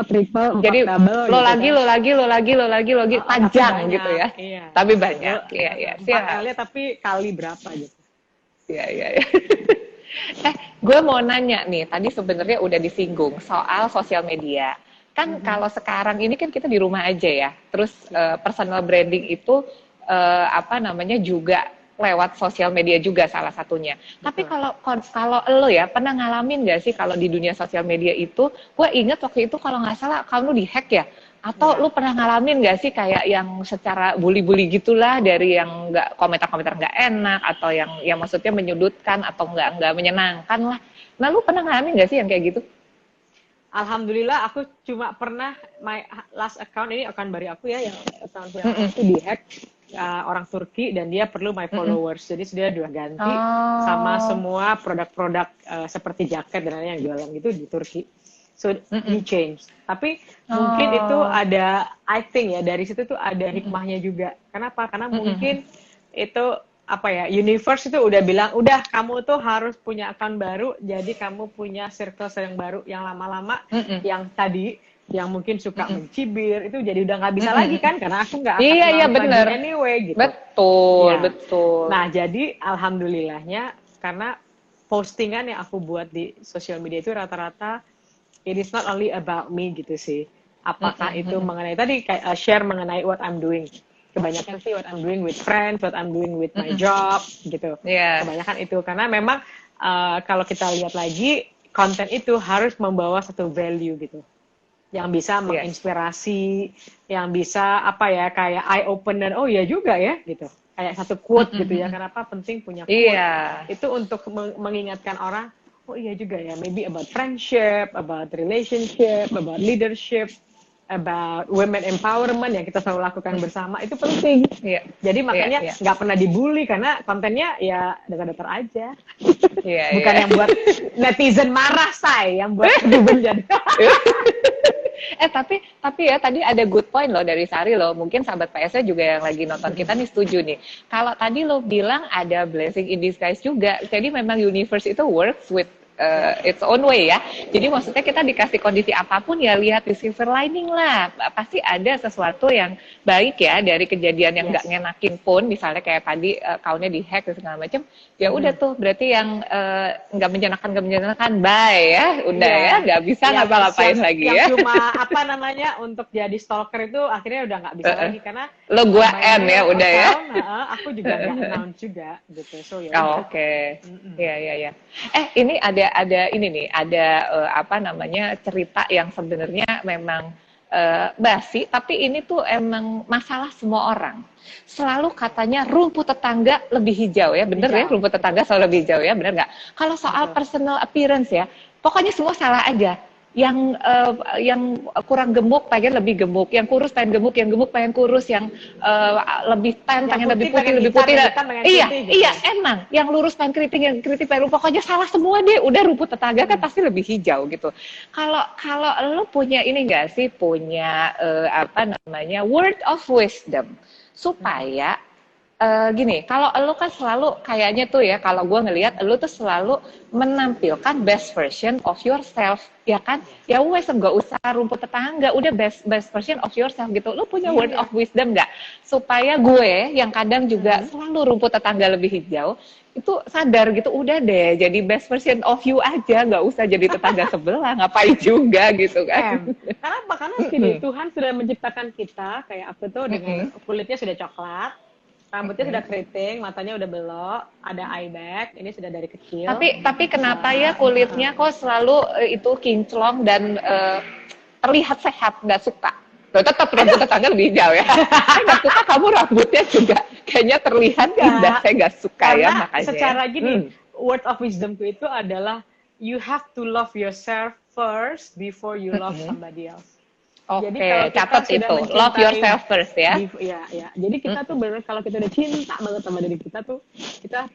triple, jadi double. Lo lagi panjang gitu ya. Tapi banyak. Iya. Tapi kali berapa gitu. Iya. Gue mau nanya nih, tadi sebenarnya udah disinggung soal sosial media. Kan kalau sekarang ini kan kita di rumah aja ya. Terus personal branding itu juga lewat sosial media juga salah satunya. Tapi kalau lo ya pernah ngalamin nggak sih kalau di dunia sosial media itu, gue inget waktu itu kalau nggak salah kamu dihack ya? Atau lu pernah ngalamin nggak sih kayak yang secara bully-bully gitulah, dari yang nggak komentar-komentar nggak enak, atau yang maksudnya menyudutkan atau nggak menyenangkan lah. Nah lu pernah ngalamin nggak sih yang kayak gitu? Alhamdulillah aku cuma pernah my last account, ini account baru aku ya, yang account yang aku dihack orang Turki, dan dia perlu my followers. Jadi sudah ganti sama semua produk-produk seperti jaket dan lain-lain yang jualan gitu di Turki. So he changed. Tapi mungkin itu ada, I think ya, dari situ tuh ada hikmahnya juga. Kenapa? Karena mungkin itu universe itu udah bilang, udah kamu tuh harus punya account baru, jadi kamu punya circle yang baru, yang lama-lama yang tadi yang mungkin suka mencibir itu jadi udah nggak bisa lagi kan, karena aku nggak akan lagi anyway gitu. Betul. Nah jadi alhamdulillahnya, karena postingan yang aku buat di sosial media itu rata-rata it is not only about me gitu sih. Apakah itu mengenai tadi kayak share mengenai what I'm doing. Kebanyakan sih what I'm doing with friends, what I'm doing with my job gitu. Kebanyakan itu karena memang kalau kita lihat lagi, konten itu harus membawa satu value gitu. Yang bisa menginspirasi, yang bisa kayak eye opener, oh ya juga ya gitu. Kayak satu quote gitu ya. Kenapa penting punya quote? Itu untuk mengingatkan orang, oh iya juga ya, maybe about friendship, about relationship, about leadership, about women empowerment yang kita selalu lakukan bersama, itu penting. Jadi makanya nggak pernah dibully, karena kontennya ya datar-datar aja. Bukan yang buat netizen marah, yang buat jadi. Tapi ya tadi ada good point loh dari Sari loh. Mungkin sahabat PSnya juga yang lagi nonton kita nih setuju nih. Kalau tadi lo bilang ada blessing in disguise juga. Jadi memang universe itu works with its own way ya. Jadi maksudnya kita dikasih kondisi apapun ya lihat di silver lining lah. Pasti ada sesuatu yang baik ya dari kejadian yang nggak ngenakin pun. Misalnya kayak tadi account-nya dihack dan segala macam. Ya udah tuh berarti yang nggak menyenangkan bye ya. Udah ya nggak bisa ngapa-ngapain lagi ya. Yang cuma untuk jadi stalker itu akhirnya udah nggak bisa lagi, karena lo gua M ya udah ya. Aku juga nggak announce juga gitu. So ya. Oke. Iya. Ini ada ini nih, ada cerita yang sebenarnya memang basi, tapi ini tuh emang masalah semua orang. Selalu katanya rumput tetangga lebih hijau ya, bener ya, rumput tetangga selalu lebih hijau ya, bener nggak? Kalau soal personal appearance ya, pokoknya semua salah aja. Yang kurang gemuk pengen lebih gemuk, yang kurus pengen gemuk, yang gemuk pengen kurus, yang lebih tan pengen lebih putih, lebih putih. Iya, emang. Yang lurus pengen keriting, yang keriting pengen pokoknya salah semua deh. Udah rumput tetangga kan pasti lebih hijau gitu. Kalau lo punya ini nggak sih, punya word of wisdom supaya gini, kalau lo kan selalu kayaknya tuh ya, kalau gue ngelihat lo tuh selalu menampilkan best version of yourself, ya kan? Ya wes, nggak usah rumput tetangga, udah best version of yourself gitu. Lo punya word of wisdom nggak? Supaya gue yang kadang juga selalu rumput tetangga lebih hijau, itu sadar gitu, udah deh jadi best version of you aja, nggak usah jadi tetangga sebelah, ngapain juga gitu kan? Karena gini, Tuhan sudah menciptakan kita kayak aku tuh dengan kulitnya sudah coklat. Rambutnya sudah keriting, matanya udah belok, ada eye bag, ini sudah dari kecil. Tapi kenapa ya kulitnya kok selalu itu kinclong dan terlihat sehat, nggak suka? Tetap rambut tetangga lebih hijau ya. Saya nggak suka kamu rambutnya juga kayaknya terlihat indah, saya nggak suka. Karena ya makanya. Secara gini, word of wisdomku itu adalah you have to love yourself first before you love somebody else. Jadi catat itu, love yourself first ya. Iya. Jadi kita tuh benar, kalau kita udah cinta banget sama diri kita tuh, kita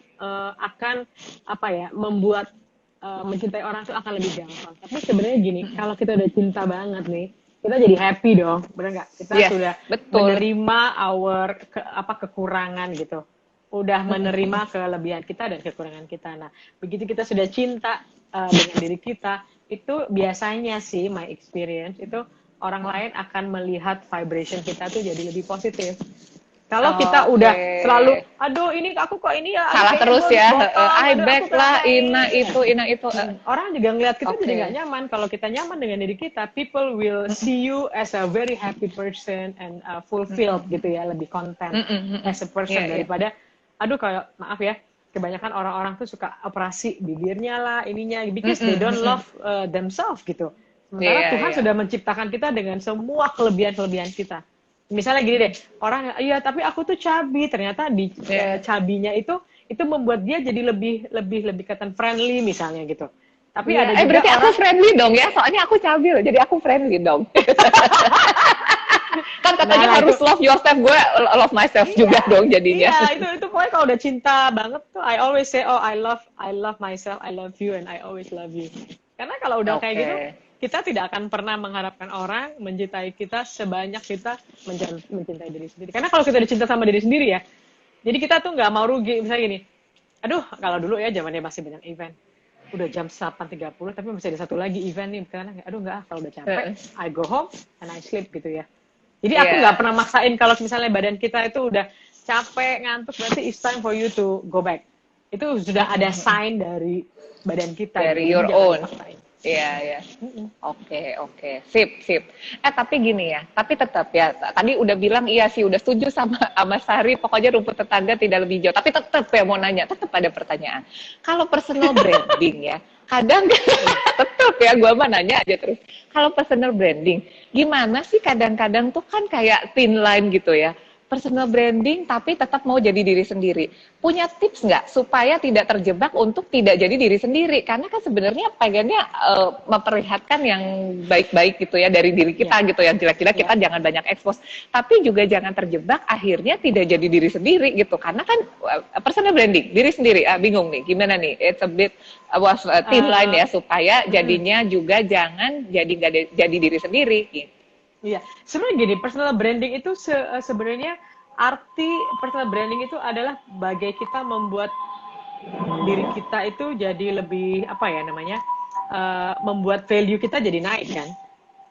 akan membuat mencintai orang tuh akan lebih gampang. Tapi sebenarnya gini, kalau kita udah cinta banget nih, kita jadi happy dong, benar nggak? Kita sudah menerima kekurangan gitu, udah menerima kelebihan kita dan kekurangan kita. Nah, begitu kita sudah cinta dengan diri kita, itu biasanya sih my experience itu orang lain akan melihat vibration kita tuh jadi lebih positif. Kalau kita udah selalu, aduh ini aku kok ini ya salah terus ya, I back lah, ina itu. Orang juga ngeliat kita jadi nggak nyaman. Kalau kita nyaman dengan diri kita, people will see you as a very happy person and fulfilled gitu ya, lebih content as a person daripada, aduh kayak maaf ya, kebanyakan orang-orang tuh suka operasi bibirnya lah, ininya, because they don't love themselves gitu. Sementara Tuhan sudah menciptakan kita dengan semua kelebihan-kelebihan kita. Misalnya gini deh, orang, iya tapi aku tuh cabi, ternyata di cabinya itu membuat dia jadi lebih kelihatan friendly misalnya gitu. Tapi ada juga berarti aku friendly dong ya, soalnya aku cabi loh, jadi aku friendly dong. Kan katanya harus love yourself, gue love myself juga dong jadinya. Iya, itu pokoknya kalau udah cinta banget tuh, I always say, oh I love myself, I love you, and I always love you. Karena kalau udah kayak gitu, kita tidak akan pernah mengharapkan orang mencintai kita sebanyak kita mencintai diri sendiri. Karena kalau kita udah cinta sama diri sendiri ya, jadi kita tuh nggak mau rugi. Misalnya gini, aduh kalau dulu ya zamannya masih banyak event, udah jam 8.30 tapi masih ada satu lagi event nih, karena aduh nggak, kalau udah capek, I go home and I sleep gitu ya. Jadi aku nggak pernah maksain kalau misalnya badan kita itu udah capek, ngantuk, berarti it's time for you to go back. Itu sudah ada sign dari badan kita. Dari your own. Iya. Oke. Sip. Tapi gini ya, tapi tetap ya, tadi udah bilang iya sih, udah setuju sama Sari, pokoknya rumput tetangga tidak lebih hijau. Tapi tetap ya mau nanya, tetap ada pertanyaan. Kalau personal branding ya, kadang tetap ya, gue mah nanya aja terus. Kalau personal branding, gimana sih kadang-kadang tuh kan kayak thin line gitu ya. Personal branding tapi tetap mau jadi diri sendiri. Punya tips nggak supaya tidak terjebak untuk tidak jadi diri sendiri? Karena kan sebenarnya pengennya memperlihatkan yang baik-baik gitu ya dari diri kita gitu, yang jelek-jelek kita jangan banyak expose. Tapi juga jangan terjebak akhirnya tidak jadi diri sendiri gitu. Karena kan personal branding, diri sendiri, bingung nih gimana nih? It's a bit thin line ya, supaya jadinya juga jangan jadi diri sendiri gitu. Iya, sebenarnya gini, personal branding itu sebenarnya arti personal branding itu adalah bagai kita membuat diri kita itu jadi lebih membuat value kita jadi naik kan.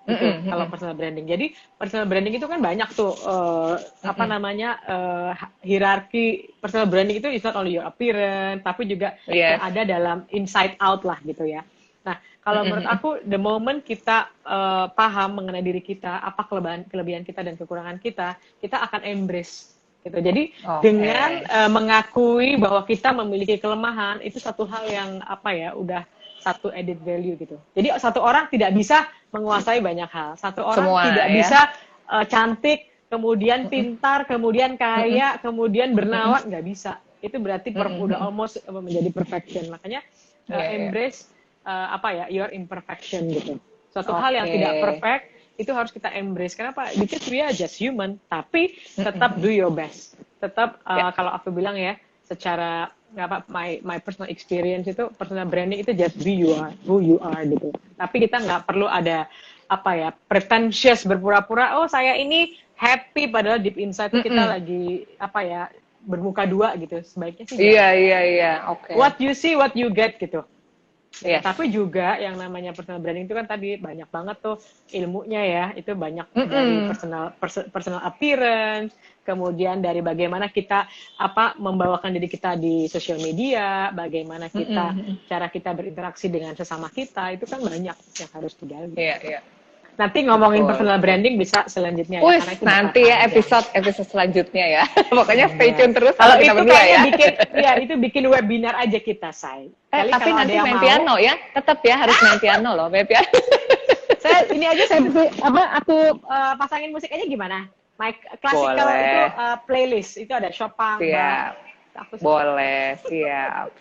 Gitu, kalau personal branding. Jadi personal branding itu kan banyak tuh hierarki personal branding itu is not only your appearance tapi juga ada dalam inside out lah gitu ya. Nah, kalau menurut aku the moment kita paham mengenai diri kita, apa kelebihan kita dan kekurangan kita akan embrace gitu. Jadi dengan mengakui bahwa kita memiliki kelemahan itu satu hal yang udah satu added value gitu. Jadi satu orang tidak bisa menguasai banyak hal. Satu orang tidak bisa cantik, kemudian pintar, kemudian kaya, kemudian bernawan, nggak bisa. Itu berarti udah almost menjadi perfection. Makanya embrace your imperfection gitu. Suatu hal yang tidak perfect itu harus kita embrace. Kenapa? Because we are just human, tapi tetap do your best. Tetap kalau aku bilang ya, secara my personal experience itu personal branding itu just be you are, who you are gitu. Tapi kita nggak perlu ada pretentious berpura-pura oh saya ini happy padahal deep inside kita lagi bermuka dua gitu. Sebaiknya sih iya. Oke. What you see what you get gitu. Yes. Tapi juga yang namanya personal branding itu kan tadi banyak banget tuh ilmunya ya, itu banyak dari personal appearance, kemudian dari bagaimana kita membawakan diri kita di sosial media, bagaimana kita cara kita berinteraksi dengan sesama kita, itu kan banyak yang harus digali. Iya. Nanti ngomongin personal branding bisa selanjutnya ya. Karena itu nanti ya episode selanjutnya ya. Pokoknya stay tune terus. Kalau itu kayaknya bikin webinar aja kita, Say. Tapi nanti main piano ya. Tetap ya harus main piano loh, main piano. Aku pasangin musik aja gimana? My classical itu playlist itu ada Chopin. Siap. Boleh, siap.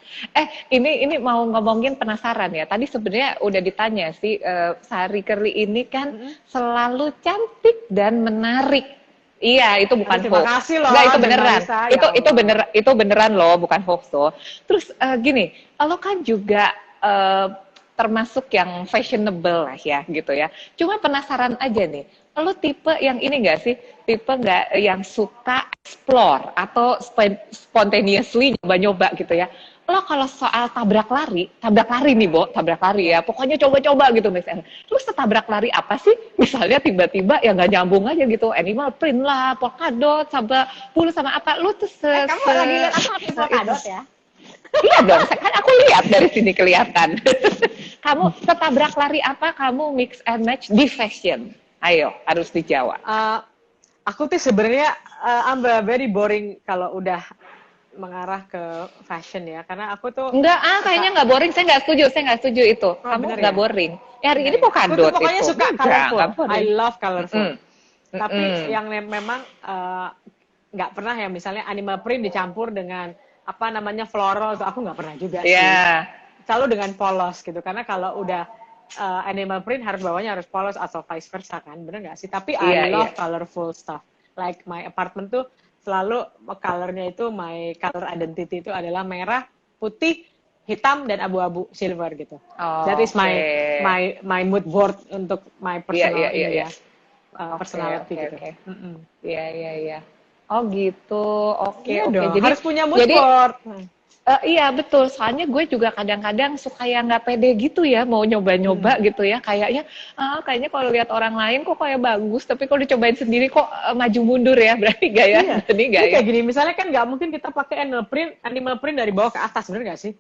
Ini mau ngomongin penasaran ya. Tadi sebenarnya udah ditanya sih, Sari Kerli ini kan selalu cantik dan menarik. Iya, itu bukan hoax. Terima kasih loh. Nggak, itu beneran. Itu beneran loh, bukan hoax loh. Terus gini, lo kan juga termasuk yang fashionable lah ya, gitu ya. Cuma penasaran aja nih, Lo tipe yang ini nggak sih? Tipe nggak yang suka explore atau spontaneously nyoba-nyoba gitu ya? Lo kalau soal tabrak lari nih tabrak lari ya. Pokoknya coba-coba gitu misalnya. Terus tabrak lari apa sih? Misalnya tiba-tiba ya nggak nyambung aja gitu. Animal print lah, polka dot, sama bulu sama apa. Lo tuh kamu lagi lihat aku pakai polka dot ya? Iya dong, kan aku lihat dari sini kelihatan. Kamu ketabrak lari apa? Kamu mix and match di fashion. Ayo, harus dijawab. Aku tuh sebenarnya I'm very boring kalau udah mengarah ke fashion ya, karena aku tuh kayaknya nggak boring. Saya nggak setuju itu. Kamu nggak boring. Ya hari ini polka dot itu. Aku pokoknya suka colorful. I love colorful. Tapi yang memang nggak pernah ya, misalnya animal print dicampur dengan apa namanya floral, tuh aku nggak pernah juga sih. Selalu dengan polos gitu, karena kalau udah animal print bawahnya harus polos atau vice versa kan, bener nggak sih? Tapi I love colorful stuff. Like my apartment tuh selalu colornya itu, my color identity itu adalah merah, putih, hitam dan abu-abu silver gitu. That is my mood board untuk my personal personality gitu. Iya. Oh gitu. Oke. Jadi harus punya mood board. Iya betul, soalnya gue juga kadang-kadang suka yang nggak pede gitu ya, mau nyoba-nyoba gitu ya, kayaknya kalau lihat orang lain kok kayak bagus, tapi kalau dicobain sendiri kok maju mundur ya, berarti gak ya? Kayak gini, misalnya kan nggak mungkin kita pakai animal print dari bawah ke atas, bener nggak sih?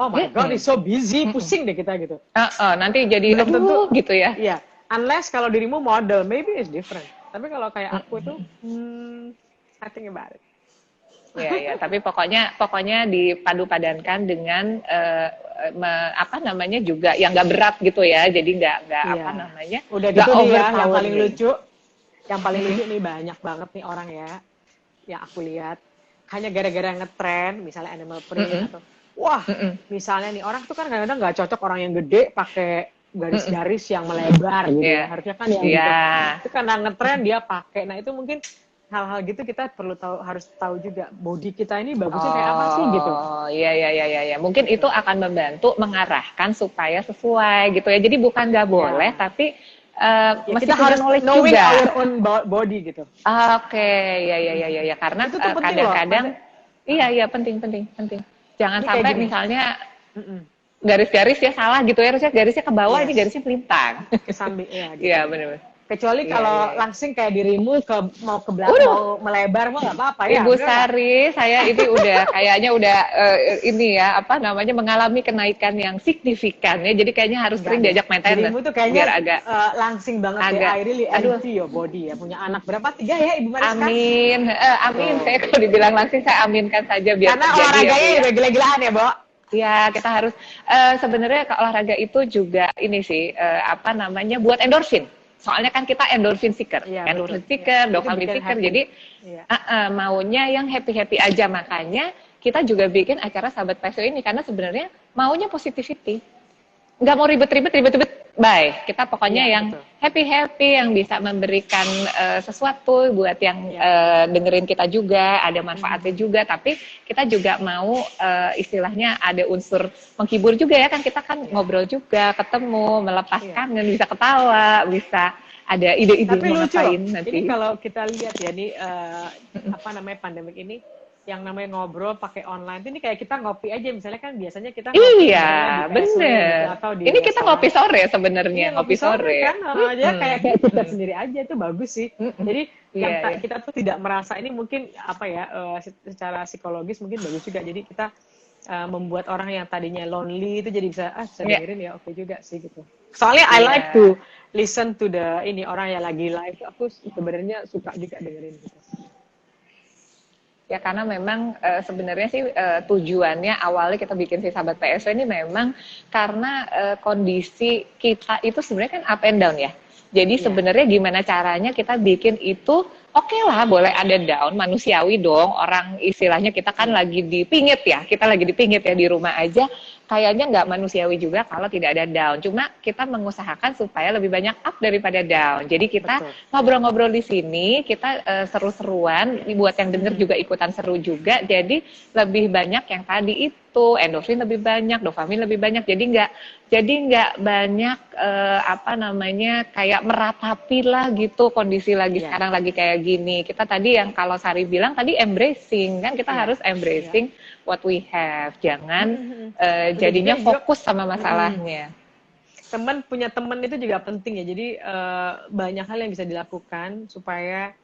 Oh my god, it's so busy, pusing deh kita gitu. Nanti jadi tentu gitu ya. Iya, unless kalau dirimu model, maybe it's different. Tapi kalau kayak aku tuh, I think about it. Ya, tapi pokoknya dipadu-padankan dengan juga yang nggak berat gitu ya, jadi nggak udah gitu nih ya, yang paling lucu nih, banyak banget nih orang ya yang aku lihat hanya gara-gara ngetren misalnya animal print atau misalnya nih orang tuh kan kadang-kadang nggak cocok orang yang gede pakai garis-garis yang melebar gitu ya, harusnya kan yang gitu. Itu karena ngetren dia pakai, nah itu mungkin hal-hal gitu kita harus tahu juga body kita ini bagusnya kayak apa sih gitu. Iya. Mungkin itu akan membantu mengarahkan supaya sesuai gitu ya. Jadi bukan nggak boleh, tapi mesti kita harus knowing juga our own body gitu. Iya. Karena kadang-kadang penting. Jangan ini sampai misalnya garis-garis ya salah gitu ya, harusnya garisnya ke bawah, ini garisnya melintang. Ke samping, gitu. Iya benar. Kecuali kalau langsing kayak dirimu mau ke belakang, mau melebar, mau nggak apa-apa ya. Ibu Sari, saya ini kayaknya udah mengalami kenaikan yang signifikan ya. Jadi kayaknya harus sering diajak maintenance. Dirimu tuh kayaknya biar agak langsing banget ya. I really envy your body ya. Punya anak berapa? 3 ya Ibu Mariska? Amin. Saya kalau dibilang langsing saya aminkan saja biar. Karena olahraganya udah gila-gilaan ya, Bo. Ya, kita harus sebenarnya olahraga itu juga ini sih buat endorfin. Soalnya kan kita endorphin seeker, dopamine seeker, jadi maunya yang happy aja, makanya kita juga bikin acara Sahabat PSO ini karena sebenarnya maunya positivity, nggak mau ribet-ribet, bye. Kita pokoknya yang happy, yang bisa memberikan sesuatu buat yang dengerin kita juga, ada manfaatnya juga, tapi kita juga mau istilahnya ada unsur menghibur juga ya, kan kita kan ngobrol juga, ketemu, melepaskan, dan bisa ketawa, bisa ada ide-ide mau ngapain nanti. Ini kalau kita lihat ya nih pandemik ini, yang namanya ngobrol pakai online ini kayak kita ngopi aja, misalnya kan biasanya kita bener gitu, ini kita ngopi sore sebenarnya, ngopi sore kan aja kayak kita sendiri aja, itu bagus sih. Jadi kita tuh tidak merasa ini, mungkin secara psikologis mungkin bagus juga, jadi kita membuat orang yang tadinya lonely itu jadi bisa dengerin ya, oke juga sih gitu. Soalnya I like to listen to orang yang lagi live, aku sebenarnya suka juga dengerin gitu. Ya karena memang sebenarnya sih tujuannya awalnya kita bikin si Sahabat PSO ini memang karena kondisi kita itu sebenarnya kan up and down ya. Jadi sebenarnya gimana caranya kita bikin itu, oke lah boleh ada down, manusiawi dong, orang istilahnya kita kan lagi dipingit ya di rumah aja. kayaknya nggak manusiawi juga kalau tidak ada down. Cuma kita mengusahakan supaya lebih banyak up daripada down. Jadi kita ngobrol-ngobrol di sini, kita seru-seruan, buat yang denger juga ikutan seru juga. Jadi lebih banyak yang tadi itu endorfin lebih banyak, dopamin lebih banyak. Jadi nggak banyak kayak meratapi lah gitu kondisi lagi sekarang lagi kayak gini. Kita tadi yang kalau Sari bilang tadi embracing kan, kita harus embracing what we have, jangan jadinya fokus sama masalahnya. Punya teman itu juga penting ya. Jadi banyak hal yang bisa dilakukan supaya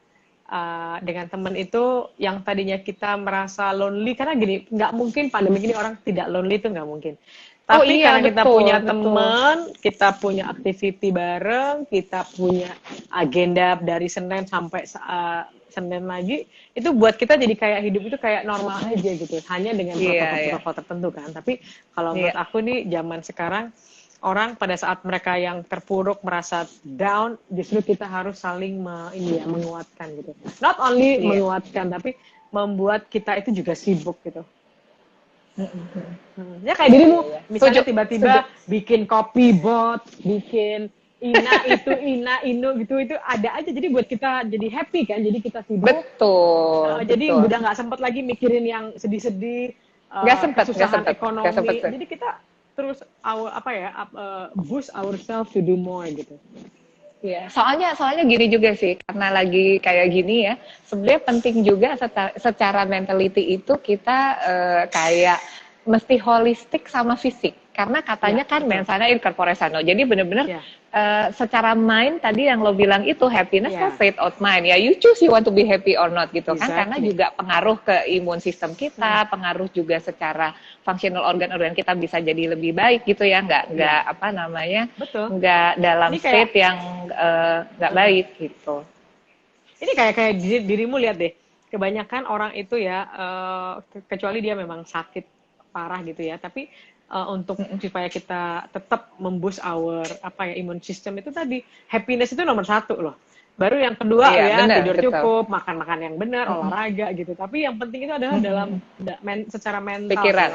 dengan teman itu yang tadinya kita merasa lonely, karena gini, nggak mungkin pandemi ini orang tidak lonely, itu nggak mungkin. Tapi karena kita punya teman, kita punya activity bareng, kita punya agenda dari Senin sampai Senin lagi, itu buat kita jadi kayak hidup itu kayak normal aja gitu, hanya dengan protokol tertentu kan. Tapi kalau menurut aku nih zaman sekarang, orang pada saat mereka yang terpuruk merasa down, justru kita harus saling menguatkan gitu. Not only menguatkan, tapi membuat kita itu juga sibuk gitu. Ya kayak dirimu, misalnya tiba-tiba bikin copy bot, bikin inu gitu, itu ada aja. Jadi buat kita jadi happy kan, jadi kita sibuk. Jadi udah nggak sempet lagi mikirin yang sedih-sedih, kesusahan ekonomi. Jadi kita terus boost ourselves to do more gitu. Iya, soalnya gini juga sih, karena lagi kayak gini ya, sebenarnya penting juga secara mentality itu kita kayak mesti holistik sama fisik. Karena katanya kan mens sana in corpore sano. Jadi benar-benar secara mind tadi yang lo bilang itu happiness kan state of mind ya. You choose you want to be happy or not gitu kan. Karena juga pengaruh ke imun sistem kita, pengaruh juga secara functional organ-organ kita bisa jadi lebih baik gitu ya. Nggak dalam state yang nggak baik gitu. Ini kayak dirimu, lihat deh. Kebanyakan orang itu ya, kecuali dia memang sakit parah gitu ya, tapi untuk supaya kita tetap memboost our imun system itu tadi, happiness itu nomor 1 loh. Baru yang kedua tidur cukup, makan yang benar, olahraga gitu. Tapi yang penting itu adalah dalam secara mental. Pikiran.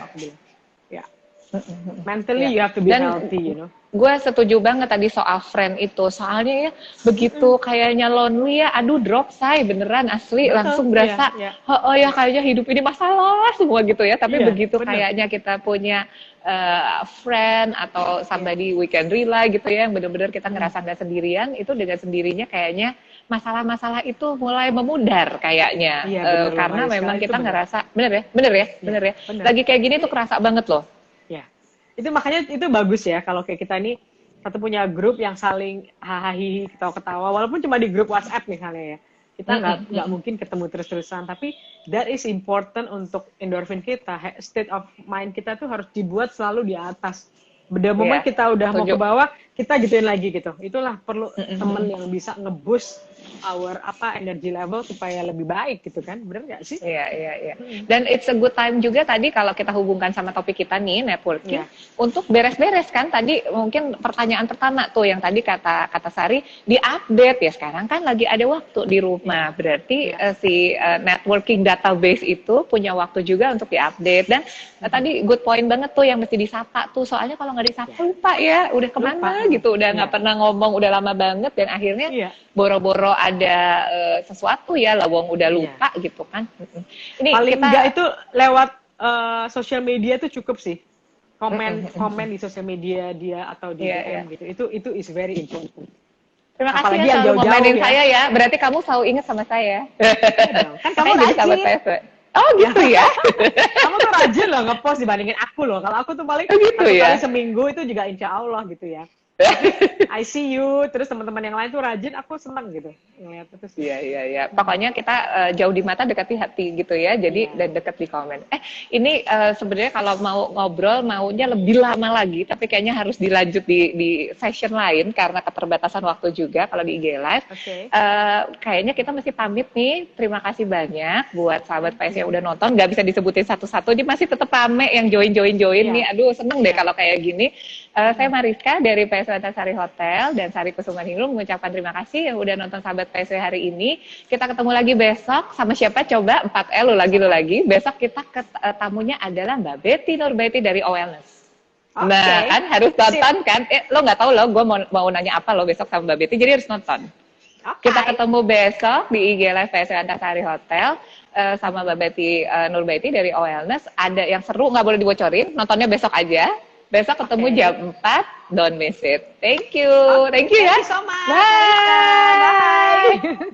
Mentally you have to be healthy, you know. Gue setuju banget tadi soal friend itu. Soalnya ya begitu kayaknya lonely ya, aduh drop say beneran asli. Langsung berasa kayaknya hidup ini masalah semua gitu ya. Tapi begitu kayaknya kita punya friend atau somebody we can rely gitu ya, yang bener-bener kita ngerasa nggak sendirian, itu dengan sendirinya kayaknya masalah-masalah itu mulai memudar kayaknya. Karena memang kita ngerasa bener ya. Lagi kayak gini tuh kerasa banget loh. Itu makanya itu bagus ya kalau kayak kita nih satu punya grup yang saling hahaha ketawa-ketawa, walaupun cuma di grup WhatsApp misalnya ya. Kita nggak mungkin ketemu terus-terusan, tapi that is important untuk endorfin kita, state of mind kita tuh harus dibuat selalu di atas. The moment kita udah mau ke bawah, kita gituin lagi gitu. Itulah perlu temen yang bisa nge-boost our energy level supaya lebih baik gitu kan, bener nggak sih? Iya. Dan it's a good time juga tadi kalau kita hubungkan sama topik kita nih, networking, untuk beres-beres kan. Tadi mungkin pertanyaan pertama tuh yang tadi kata Sari, di-update ya. Sekarang kan lagi ada waktu di rumah, berarti si networking database itu punya waktu juga untuk di-update. Dan tadi good point banget tuh yang mesti disapa tuh, soalnya kalau nggak disapa lupa ya, udah kemana gitu, udah nggak pernah ngomong, udah lama banget, dan akhirnya boro-boro ada sesuatu ya, lawang udah lupa gitu kan. Ini paling enggak itu lewat sosial media tuh cukup sih, komen di sosial media dia atau di DM gitu, itu is very important. Terima kasih apalagi ya selalu ngomenin saya ya, berarti kamu selalu ingat sama saya. Kan kamu rajin. Oh gitu ya. Kamu tuh rajin loh ngepost dibandingin aku loh. Kalau aku tuh paling gitu kali seminggu itu juga insya Allah gitu ya. I see you, terus teman-teman yang lain tuh rajin, aku seneng gitu ngeliat itu sih. Iya. Pokoknya kita jauh di mata dekat di hati gitu ya. Jadi dan dekat di komen. Ini sebenarnya kalau mau ngobrol maunya lebih lama lagi, tapi kayaknya harus dilanjut di session lain karena keterbatasan waktu juga kalau di IG Live. Kayaknya kita mesti pamit nih. Terima kasih banyak buat sahabat PS yang udah nonton. Gak bisa disebutin satu-satu, dia masih tetap rame yang join nih. Aduh seneng deh kalau kayak gini. Saya Mariska dari PS Sari Hotel dan Sari Kusumaningrum mengucapkan terima kasih yang udah nonton sahabat PSW hari ini. Kita ketemu lagi besok sama siapa? Coba 4L lo lagi. Besok kita tamunya adalah Mbak Betty Nurbaiti dari Wellness. Nah, kan harus nonton kan. Lo nggak tahu lo, gue mau nanya apa lo besok sama Mbak Betty, jadi harus nonton. Kita ketemu besok di IG Live PSW Antasari Hotel sama Mbak Betty Nurbaiti dari Wellness. Ada yang seru, nggak boleh dibocorin. Nontonnya besok aja. Besok ketemu jam 4. Don't miss it. Thank you. Thank you ya. Thank you so much. Bye. Bye.